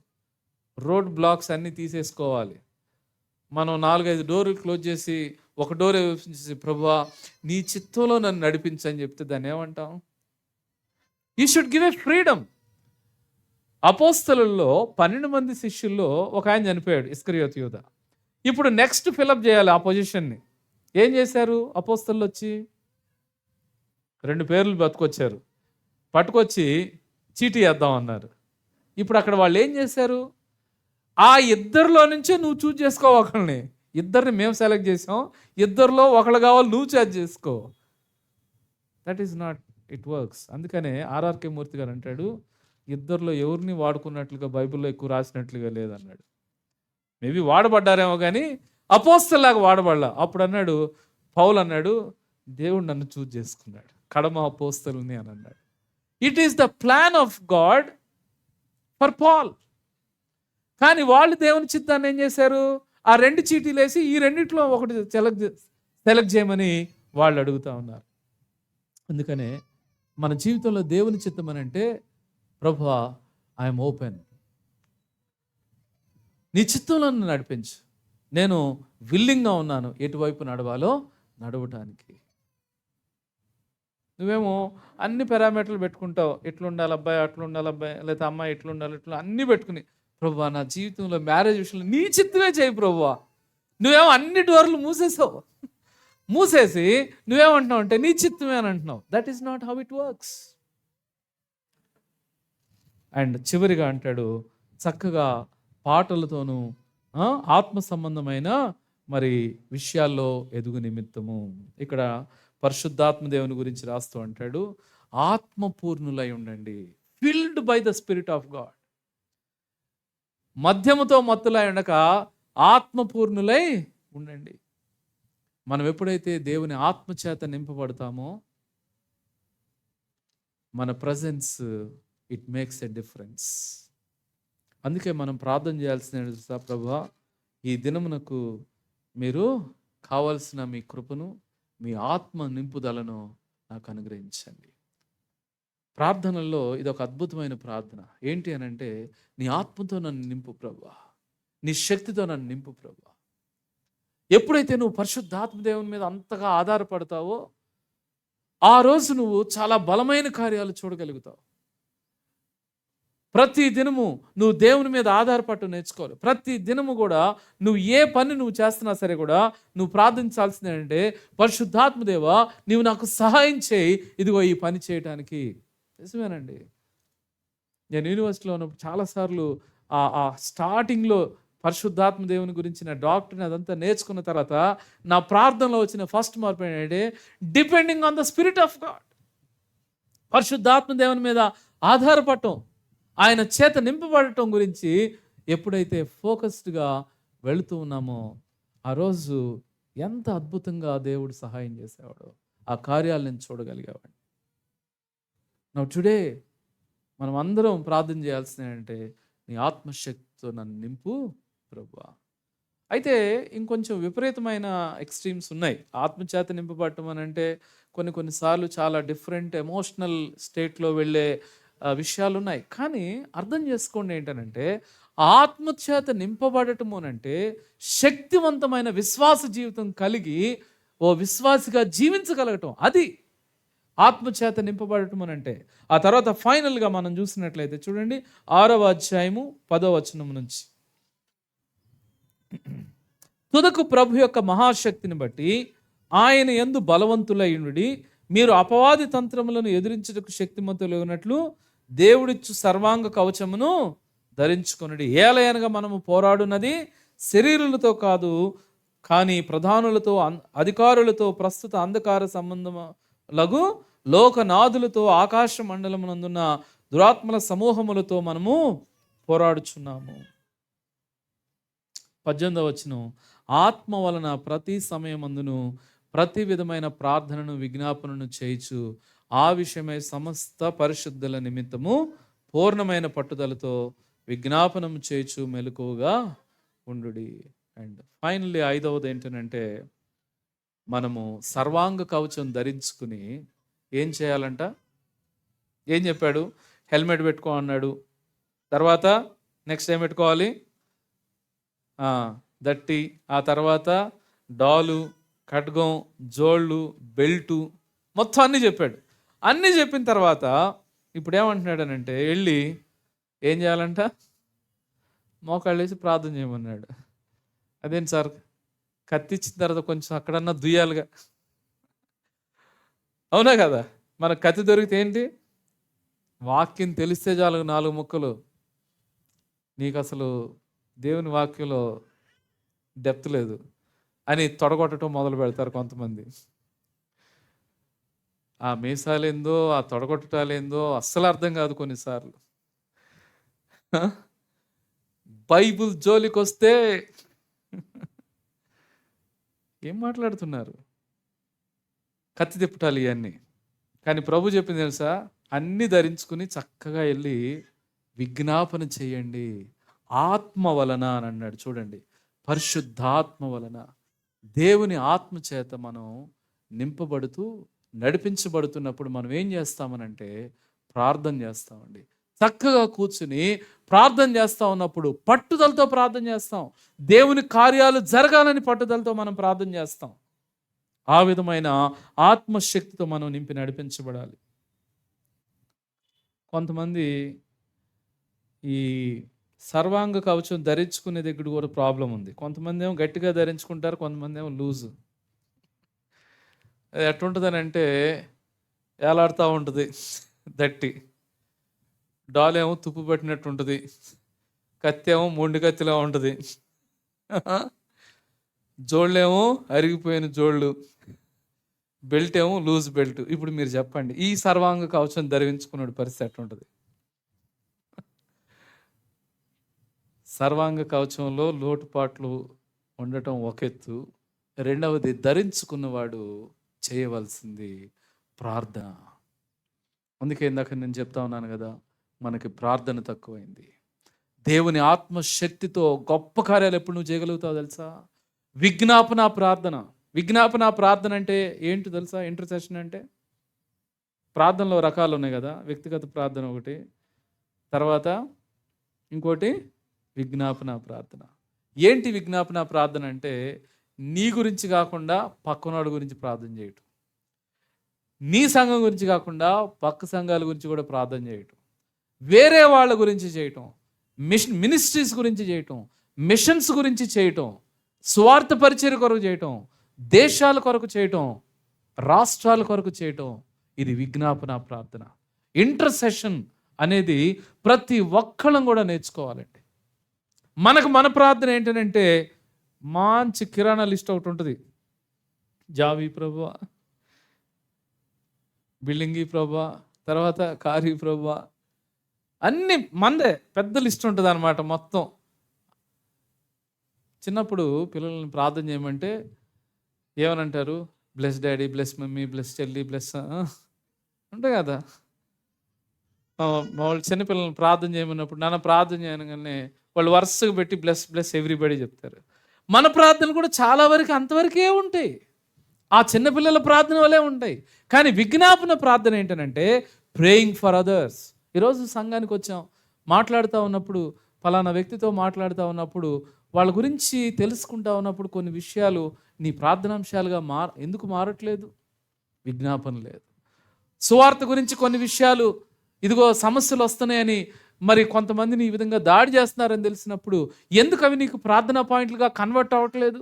రోడ్ బ్లాక్స్ అన్నీ తీసేసుకోవాలి. మనం 4-5 డోర్లు క్లోజ్ చేసి ఒక డోర్ చేసి ప్రభువా నీ చిత్తంలో నన్ను నడిపించని చెప్తే దాన్ని ఏమంటాం? You should give a freedom. అపోస్తలుల్లో 12 మంది శిష్యుల్లో ఒక ఆయన చనిపోయాడు, ఇస్కరియోతు యూదా. ఇప్పుడు నెక్స్ట్ ఫిలప్ చేయాలి ఆ పొజిషన్ని. ఏం చేశారు అపోస్తలు? వచ్చి 2 పేర్లు బతుకొచ్చారు, పట్టుకొచ్చి చీటీ వేద్దాం అన్నారు. ఇప్పుడు అక్కడ వాళ్ళు ఏం చేశారు? ఆ ఇద్దరిలో నుంచే నువ్వు చూజ్ చేసుకో ఒకళ్ళని. ఇద్దరిని మేము సెలెక్ట్ చేసాం, ఇద్దరిలో ఒకళ్ళు కావాలి, నువ్వు చార్జ్ చేసుకో. That is not it works. అందుకనే ఆర్ఆర్కే మూర్తి గారు అంటాడు, ఇద్దరిలో ఎవరిని వాడుకున్నట్లుగా బైబిల్లో ఎక్కువ రాసినట్లుగా లేదన్నాడు. మేబీ వాడబడ్డారేమో కానీ అపోస్తల్లాగా వాడబడలా. అప్పుడు అన్నాడు పౌలు అన్నాడు, దేవుడు నన్ను చూజ్ చేసుకున్నాడు, కడమ అపోస్తలుని అని అన్నాడు. It is the plan of God for Paul. కానీ వాళ్ళు దేవుని చిత్తాన్ని ఏం చేశారు? ఆ 2 చీటీలు వేసి ఈ రెండిట్లో ఒకటి సెలెక్ట్ చేయమని వాళ్ళు అడుగుతూ ఉన్నారు. అందుకనే మన జీవితంలో దేవుని చిత్తం అని అంటే, ప్రభువా ఐఎమ్ ఓపెన్, నీ చిత్తంలో నన్ను నడిపించు, నేను విల్లింగ్గా ఉన్నాను ఎటువైపు నడవాలో నడవటానికి. నువ్వేమో అన్ని పారామీటర్లు పెట్టుకుంటావు, ఎట్లా ఉండాలి అబ్బాయి, అట్లా ఉండాలి అబ్బాయి, లేకపోతే అమ్మాయి ఎట్లా ఉండాలి, ఇట్లా అన్నీ పెట్టుకుని ప్రభువా నా జీవితంలో మ్యారేజ్ విషయంలో నీ చిత్తమే చేయి ప్రభువా. నువ్వేమో అన్ని డోర్లు మూసేసావు, మూసేసి నువ్వేమంటున్నావు అంటే నీ చిత్తమే అని అంటున్నావు. That is not how it works. And చివరిగా అంటాడు, చక్కగా పాటలతోనూ ఆత్మ సంబంధమైన మరి విషయాల్లో ఎదుగు నిమిత్తము. ఇక్కడ పరిశుద్ధాత్మ దేవుని గురించి రాస్తూ అంటాడు, ఆత్మపూర్ణులై ఉండండి, filled by the spirit of God. మద్యముతో మత్తులై ఉండక ఆత్మపూర్ణులై ఉండండి. మనం ఎప్పుడైతే దేవుని ఆత్మచేత నింపబడతామో మన presence it makes a difference. అందుకే మనం ప్రార్థన చేయాల్సిన, ప్రభువా ఈ దినమునకు మీరు కావలసిన మీ కృపను, మీ ఆత్మ నింపుదలను నాకు అనుగ్రహించండి. ప్రార్థనల్లో ఇది ఒక అద్భుతమైన ప్రార్థన. ఏంటి అని అంటే, నీ ఆత్మతో నన్ను నింపు ప్రభువా, నీ శక్తితో నన్ను నింపు ప్రభువా. ఎప్పుడైతే నువ్వు పరిశుద్ధాత్మ దేవుని మీద అంతగా ఆధారపడతావో ఆ రోజు నువ్వు చాలా బలమైన కార్యాలు చూడగలుగుతావు. ప్రతి దినము నువ్వు దేవుని మీద ఆధారపడటం నేర్చుకోవాలి. ప్రతి దినము కూడా నువ్వు ఏ పని నువ్వు చేస్తున్నా సరే కూడా నువ్వు ప్రార్థించాల్సింది ఏంటంటే, పరిశుద్ధాత్మ దేవా నీవు నాకు సహాయం చేయి ఇదిగో ఈ పని చేయటానికి. నిజమేనండి. నేను యూనివర్సిటీలో ఉన్నప్పుడు చాలాసార్లు ఆ స్టార్టింగ్లో పరిశుద్ధాత్మ దేవుని గురించిన డాక్టర్ని అదంతా నేర్చుకున్న తర్వాత నా ప్రార్థనలో వచ్చిన ఫస్ట్ మార్పు ఏంటంటే, depending on the spirit of God. పరిశుద్ధాత్మ దేవుని మీద ఆధారపడటం, ఆయన చేత నింపబడటం గురించి ఎప్పుడైతే ఫోకస్డ్గా వెళుతూ ఉన్నామో ఆ రోజు ఎంత అద్భుతంగా దేవుడు సహాయం చేసేవాడు, ఆ కార్యాలు నేను చూడగలిగేవాడిని. నౌ టుడే మనం అందరం ప్రార్థన చేయాల్సింది ఏంటంటే, నీ ఆత్మశక్తితో నన్ను నింపు ప్రభువా. అయితే ఇంకొంచెం విపరీతమైన ఎక్స్‌ట్రీమ్స్ ఉన్నాయి. ఆత్మచేత నింపబడటం అనంటే కొన్ని కొన్ని సార్లు చాలా డిఫరెంట్ ఎమోషనల్ స్టేట్‌లో వెళ్ళే విషయాలున్నాయి. కానీ అర్థం చేసుకోండి ఏంటనంటే, ఆత్మచేత నింపబడటము అనంటే శక్తివంతమైన విశ్వాస జీవితం కలిగి ఓ విశ్వాసిగా జీవించగలగటం. అది ఆత్మచేత నింపబడటం అనంటే. ఆ తర్వాత ఫైనల్‌గా మనం చూసినట్లయితే చూడండి 6వ అధ్యాయము 10వ వచనం నుంచి. తుదకు ప్రభు యొక్క మహాశక్తిని బట్టి ఆయన యందు బలవంతులైయుండుడి. మీరు అపవాది తంత్రములను ఎదిరించుటకు శక్తిమంతులగునట్లు దేవుడిచ్చు సర్వాంగ కవచమును ధరించుకొనుడి. ఏలయనగా మనము పోరాడున్నది శరీరులతో కాదు, కానీ ప్రధానులతో అధికారులతో ప్రస్తుత అంధకార సంబంధములగు లోకనాథులతో ఆకాశ మండలమునందున్న దురాత్మల సమూహములతో మనము పోరాడుచున్నాము. 18వ వచనం, ఆత్మ వలన ప్రతి సమయమందును ప్రతి విధమైన ప్రార్థనను విజ్ఞాపనను చేయుచు ఆ విషయమై సమస్త పరిశుద్ధుల నిమిత్తము పూర్ణమైన పట్టుదలతో విజ్ఞాపనము చేయుచు మెలకువగా ఉండుడి. అండ్ ఫైనల్లీ 5వది ఏంటంటే, మనము సర్వాంగ కవచం ధరించుకుని ఏం చేయాలంట? ఏం చెప్పాడు? హెల్మెట్ పెట్టుకో అన్నాడు. తర్వాత నెక్స్ట్ ఏం పెట్టుకోవాలి? దట్టి, ఆ తర్వాత డాలు, ఖడ్గం, జోళ్ళు, బెల్టు, మొత్తం అన్నీ చెప్పాడు. అన్నీ చెప్పిన తర్వాత ఇప్పుడు ఏమంటున్నాడనంటే, వెళ్ళి ఏం చేయాలంట? మోకాళ్ళు వేసి ప్రార్థన చేయమన్నాడు. అదేంటి సార్, కత్తిచ్చిన తర్వాత కొంచెం అక్కడన్నా దుయ్యాలిగా, అవునా కదా? మన కత్తి దొరికితే ఏంటి? వాక్యం తెలిస్తే చాలు 4 ముక్కలు. నీకు అసలు దేవుని వాక్యంలో డెప్త్ లేదు అని తొడగొట్టడం మొదలు పెడతారు కొంతమంది. ఆ మీసాలేందో, ఆ తొడగొట్టటాలేందో అస్సలు అర్థం కాదు కొన్నిసార్లు. బైబుల్ జోలికి వస్తే ఏం మాట్లాడుతున్నారు? కత్తి తిప్పటాలు ఇవన్నీ. కానీ ప్రభు చెప్పింది తెలుసా? అన్నీ ధరించుకుని చక్కగా వెళ్ళి విజ్ఞాపన చేయండి ఆత్మ వలన అని అన్నాడు. చూడండి, పరిశుద్ధాత్మ వలన, దేవుని ఆత్మ చేత మనం నింపబడుతూ నడిపించబడుతున్నప్పుడు మనం ఏం చేస్తామనంటే ప్రార్థన చేస్తామండి. చక్కగా కూర్చుని ప్రార్థన చేస్తూ ఉన్నప్పుడు పట్టుదలతో ప్రార్థన చేస్తాం. దేవుని కార్యాలు జరగాలని పట్టుదలతో మనం ప్రార్థన చేస్తాం. ఆ విధమైన ఆత్మశక్తితో మనం నింపి నడిపించబడాలి. కొంతమంది ఈ సర్వాంగ కవచం ధరించుకునే దగ్గర కూడా ప్రాబ్లం ఉంది. కొంతమంది ఏమో గట్టిగా ధరించుకుంటారు, కొంతమంది ఏమో లూజు. అది ఎట్లుంటుందని అంటే ఏలాడుతూ ఉంటుంది. దట్టి డాలేమో తుప్పు పట్టినట్టు ఉంటుంది, కత్తి ఏమో మొండి కత్తిలా ఉంటుంది, జోళ్ళేమో అరిగిపోయిన జోళ్ళు, బెల్ట్ ఏమో లూజ్ బెల్ట్. ఇప్పుడు మీరు చెప్పండి, ఈ సర్వాంగ కవచం ధరించుకున్నాడు పరిస్థితి ఎట్లుంటుంది? సర్వాంగ కవచంలో లోటుపాట్లు ఉండటం ఒక ఎత్తు, రెండవది ధరించుకున్నవాడు చేయవలసింది ప్రార్థన. అందుకే ఇందాక నేను చెప్తా ఉన్నాను కదా, మనకి ప్రార్థన తక్కువైంది. దేవుని ఆత్మశక్తితో గొప్ప కార్యాలు ఎప్పుడు నువ్వు చేయగలుగుతావు తెలుసా? విజ్ఞాపన ప్రార్థన. విజ్ఞాపన ప్రార్థన అంటే ఏంటి తెలుసా? ఇంటర్సెషన్ అంటే ప్రార్థనలో రకాలు ఉన్నాయి కదా. వ్యక్తిగత ప్రార్థన ఒకటి, తర్వాత ఇంకోటి విజ్ఞాపన ప్రార్థన. ఏంటి విజ్ఞాపన ప్రార్థన అంటే నీ గురించి కాకుండా పక్కనోడి గురించి ప్రార్థన చేయటం, నీ సంఘం గురించి కాకుండా పక్క సంఘాల గురించి కూడా ప్రార్థన చేయటం, వేరే వాళ్ళ గురించి చేయటం, మినిస్ట్రీస్ గురించి చేయటం, మిషన్స్ గురించి చేయటం, స్వార్థ పరిచర్య కొరకు చేయటం, దేశాల కొరకు చేయటం, రాష్ట్రాల కొరకు చేయటం. ఇది విజ్ఞాపన ప్రార్థన. ఇంటర్సెషన్ అనేది ప్రతి ఒక్కళ్ళం కూడా నేర్చుకోవాలండి. మన ప్రార్థన ఏంటంటే మంచి కిరాణా లిస్ట్ ఒకటి ఉంటుంది. జావి ప్రభువా, బిల్డింగి ప్రభువా, తర్వాత కారీ ప్రభువా, అన్నీ మందే పెద్ద లిస్ట్ ఉంటుంది అన్నమాట. మొత్తం చిన్నప్పుడు పిల్లల్ని ప్రార్థన చేయమంటే ఏమనంటారు? Bless daddy, bless mummy, bless చెల్లి, బ్లెస్ ఉంటాయి కదా. మా వాళ్ళు చిన్నపిల్లల్ని ప్రార్థన చేయమన్నప్పుడు నాన్న ప్రార్థన చేయగానే వాళ్ళు వరుసగా పెట్టి బ్లెస్ బ్లెస్ ఎవ్రీబడి చెప్తారు. మన ప్రార్థనలు కూడా చాలా వరకు అంతవరకే ఉంటాయి, ఆ చిన్నపిల్లల ప్రార్థన వల్లే ఉంటాయి. కానీ విజ్ఞాపన ప్రార్థన ఏంటనంటే ప్రేయింగ్ ఫర్ అదర్స్. ఈరోజు సంఘానికి వచ్చాం, మాట్లాడుతూ ఉన్నప్పుడు ఫలానా వ్యక్తితో మాట్లాడుతూ ఉన్నప్పుడు వాళ్ళ గురించి తెలుసుకుంటా ఉన్నప్పుడు కొన్ని విషయాలు నీ ప్రార్థనాంశాలుగా ఎందుకు మారట్లేదు? విజ్ఞాపన లేదు. సువార్త గురించి కొన్ని విషయాలు, ఇదిగో సమస్యలు వస్తున్నాయని మరి కొంతమందిని ఈ విధంగా దాడి చేస్తున్నారని తెలిసినప్పుడు ఎందుకు అవి నీకు ప్రార్థనా పాయింట్లుగా కన్వర్ట్ అవ్వట్లేదు?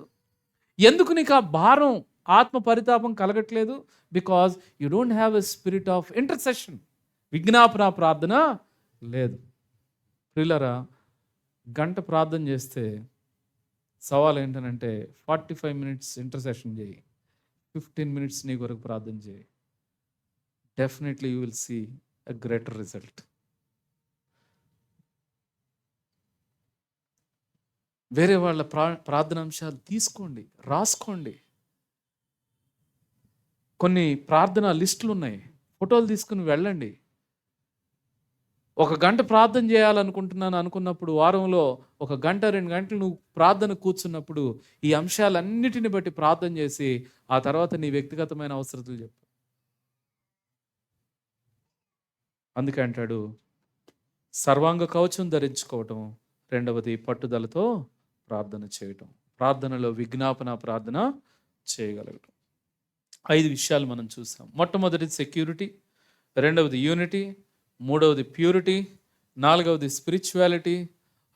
ఎందుకు నీకు ఆ భారం, ఆత్మ పరితాపం కలగట్లేదు? Because you don't have a spirit of intercession. విజ్ఞాపన ప్రార్థన లేదు. ప్రియులారా, గంట ప్రార్థన చేస్తే సవాల్ ఏంటనంటే 45 మినిట్స్ ఇంటర్సెషన్ చేయి, 15 మినిట్స్ నీ కొరకు ప్రార్థన చేయి. Definitely you will see a greater result. వేరే వాళ్ళ ప్రార్థనాంశాలు తీసుకోండి, రాసుకోండి. కొన్ని ప్రార్థన లిస్టులు ఉన్నాయి, ఫోటోలు తీసుకుని వెళ్ళండి. ఒక గంట ప్రార్థన చేయాలనుకుంటున్నాను అనుకున్నప్పుడు వారంలో 1 గంట 2 గంటలు నువ్వు ప్రార్థన కూర్చున్నప్పుడు ఈ అంశాలన్నిటిని బట్టి ప్రార్థన చేసి ఆ తర్వాత నీ వ్యక్తిగతమైన అవసరతలు చెప్పు. అందుకే అంటాడు సర్వాంగ కవచం ధరించుకోవటం, రెండవది పట్టుదలతో ప్రార్థన చేయటం, ప్రార్థనలో విజ్ఞాపన ప్రార్థన చేయగలగటం. 5 విషయాలు మనం చూసాం. మొట్టమొదటిది సెక్యూరిటీ, రెండవది యూనిటీ, మూడవది ప్యూరిటీ, నాలుగవది స్పిరిచువాలిటీ,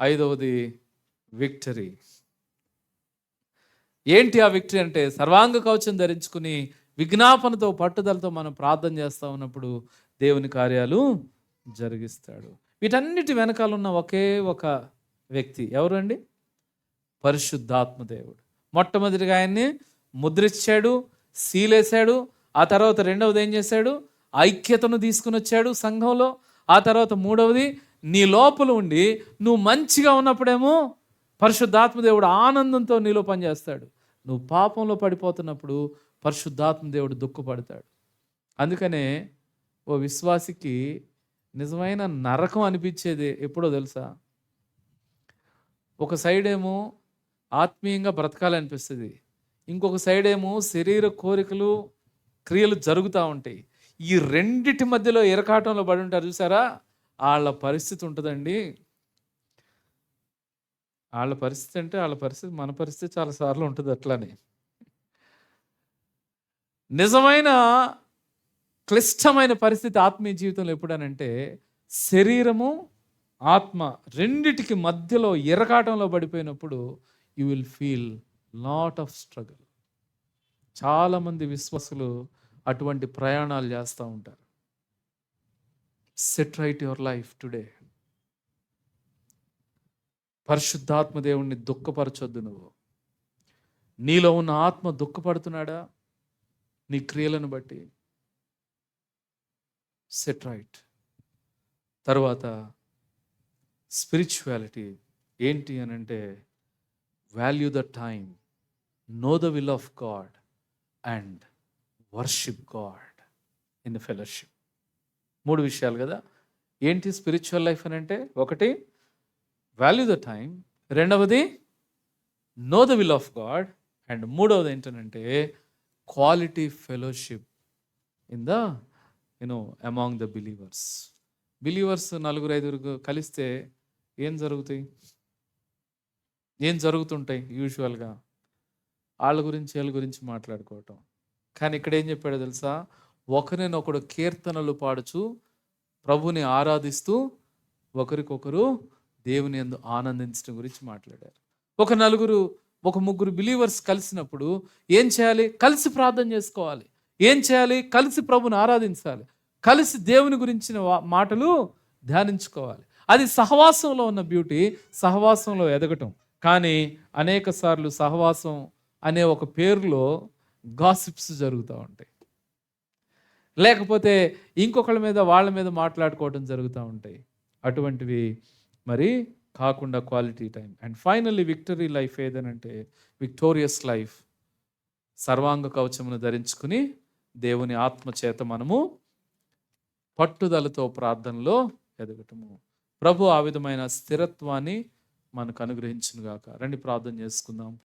ఐదవది విక్టరీ. ఏంటి ఆ విక్టరీ అంటే సర్వాంగ కవచం ధరించుకుని విజ్ఞాపనతో పట్టుదలతో మనం ప్రార్థన చేస్తూ ఉన్నప్పుడు దేవుని కార్యాలు జరిగిస్తాడు. వీటన్నిటి వెనకాల ఉన్న ఒకే ఒక వ్యక్తి ఎవరండి? పరిశుద్ధాత్మ దేవుడు. మొట్టమొదటిగా ఆయన్ని ముద్రించాడు, సీలేశాడు. ఆ తర్వాత రెండవది ఏం చేశాడు? ఐక్యతను తీసుకుని వచ్చాడు సంఘంలో. ఆ తర్వాత మూడవది నీ లోపల ఉండి నువ్వు మంచిగా ఉన్నప్పుడేమో పరిశుద్ధాత్మ దేవుడు ఆనందంతో నీలో పనిచేస్తాడు. నువ్వు పాపంలో పడిపోతున్నప్పుడు పరిశుద్ధాత్మ దేవుడు దుఃఖపడతాడు. అందుకనే ఓ విశ్వాసికి నిజమైన నరకం అనిపించేది ఎప్పుడో తెలుసా? ఒక సైడ్ ఏమో ఆత్మీయంగా బ్రతకాలనిపిస్తుంది, ఇంకొక సైడ్ ఏమో శరీర కోరికలు క్రియలు జరుగుతూ ఉంటాయి. ఈ రెండిటి మధ్యలో ఇరకాటంలో పడి ఉంటారు చూసారా, వాళ్ళ పరిస్థితి ఉంటుందండి. వాళ్ళ పరిస్థితి అంటే వాళ్ళ పరిస్థితి మన పరిస్థితి చాలాసార్లు ఉంటుంది అట్లానే. నిజమైన క్లిష్టమైన పరిస్థితి ఆత్మీయ జీవితంలో ఎప్పుడనంటే శరీరము ఆత్మ రెండిటికి మధ్యలో ఇరకాటంలో పడిపోయినప్పుడు you will feel lot of struggle. చాలామంది విశ్వాసులు అటువంటి ప్రయాణాలు చేస్తూ ఉంటారు. Set right your life today. పరిశుద్ధాత్మ దేవుణ్ణి దుఃఖపరచొద్దు. నువ్వు నీలో ఉన్న ఆత్మ దుఃఖపడుతున్నాడా నీ క్రియలను బట్టి? Set right. తర్వాత స్పిరిచువాలిటీ ఏంటి అని అంటే value the time, no the will of God and worship God in fellowship. 3 విషయాలు కదా. ఏంటి స్పిరిచువల్ లైఫ్ అని అంటే? ఒకటి వాల్యూ ద టైమ్, రెండవది no the will of God, and మూడవది ఏంటనంటే quality fellowship in the among the believers. Believers 4-5 కలిస్తే ఏం జరుగుతుంటాయి? యూజువల్గా వాళ్ళ గురించి వీళ్ళ గురించి మాట్లాడుకోవటం. కానీ ఇక్కడ ఏం చెప్పాడో తెలుసా? ఒకరినొకడు కీర్తనలు పాడుచు ప్రభుని ఆరాధిస్తూ ఒకరికొకరు దేవుని యందు ఆనందించడం గురించి మాట్లాడారు. ఒక ముగ్గురు బిలీవర్స్ కలిసినప్పుడు ఏం చేయాలి? కలిసి ప్రార్థన చేసుకోవాలి. ఏం చేయాలి? కలిసి ప్రభుని ఆరాధించాలి. కలిసి దేవుని గురించిన మాటలు ధ్యానించుకోవాలి. అది సహవాసంలో ఉన్న బ్యూటీ, సహవాసంలో ఎదగటం. కానీ అనేక సార్లు సహవాసం అనే ఒక పేరులో గాసిప్స్ జరుగుతూ ఉంటాయి, లేకపోతే ఇంకొకళ్ళ మీద వాళ్ళ మీద మాట్లాడుకోవడం జరుగుతూ ఉంటాయి. అటువంటివి మరి కాకుండా quality time. And finally victory life ఏదనంటే విక్టోరియస్ లైఫ్, సర్వాంగ కవచమును ధరించుకుని దేవుని ఆత్మ చేత మనము పట్టుదలతో ప్రార్థనలో ఎదగటము. ప్రభు ఆ విధమైన స్థిరత్వాన్ని మనకు అనుగ్రహించును గాక. రండి ప్రార్థన చేసుకుందాం.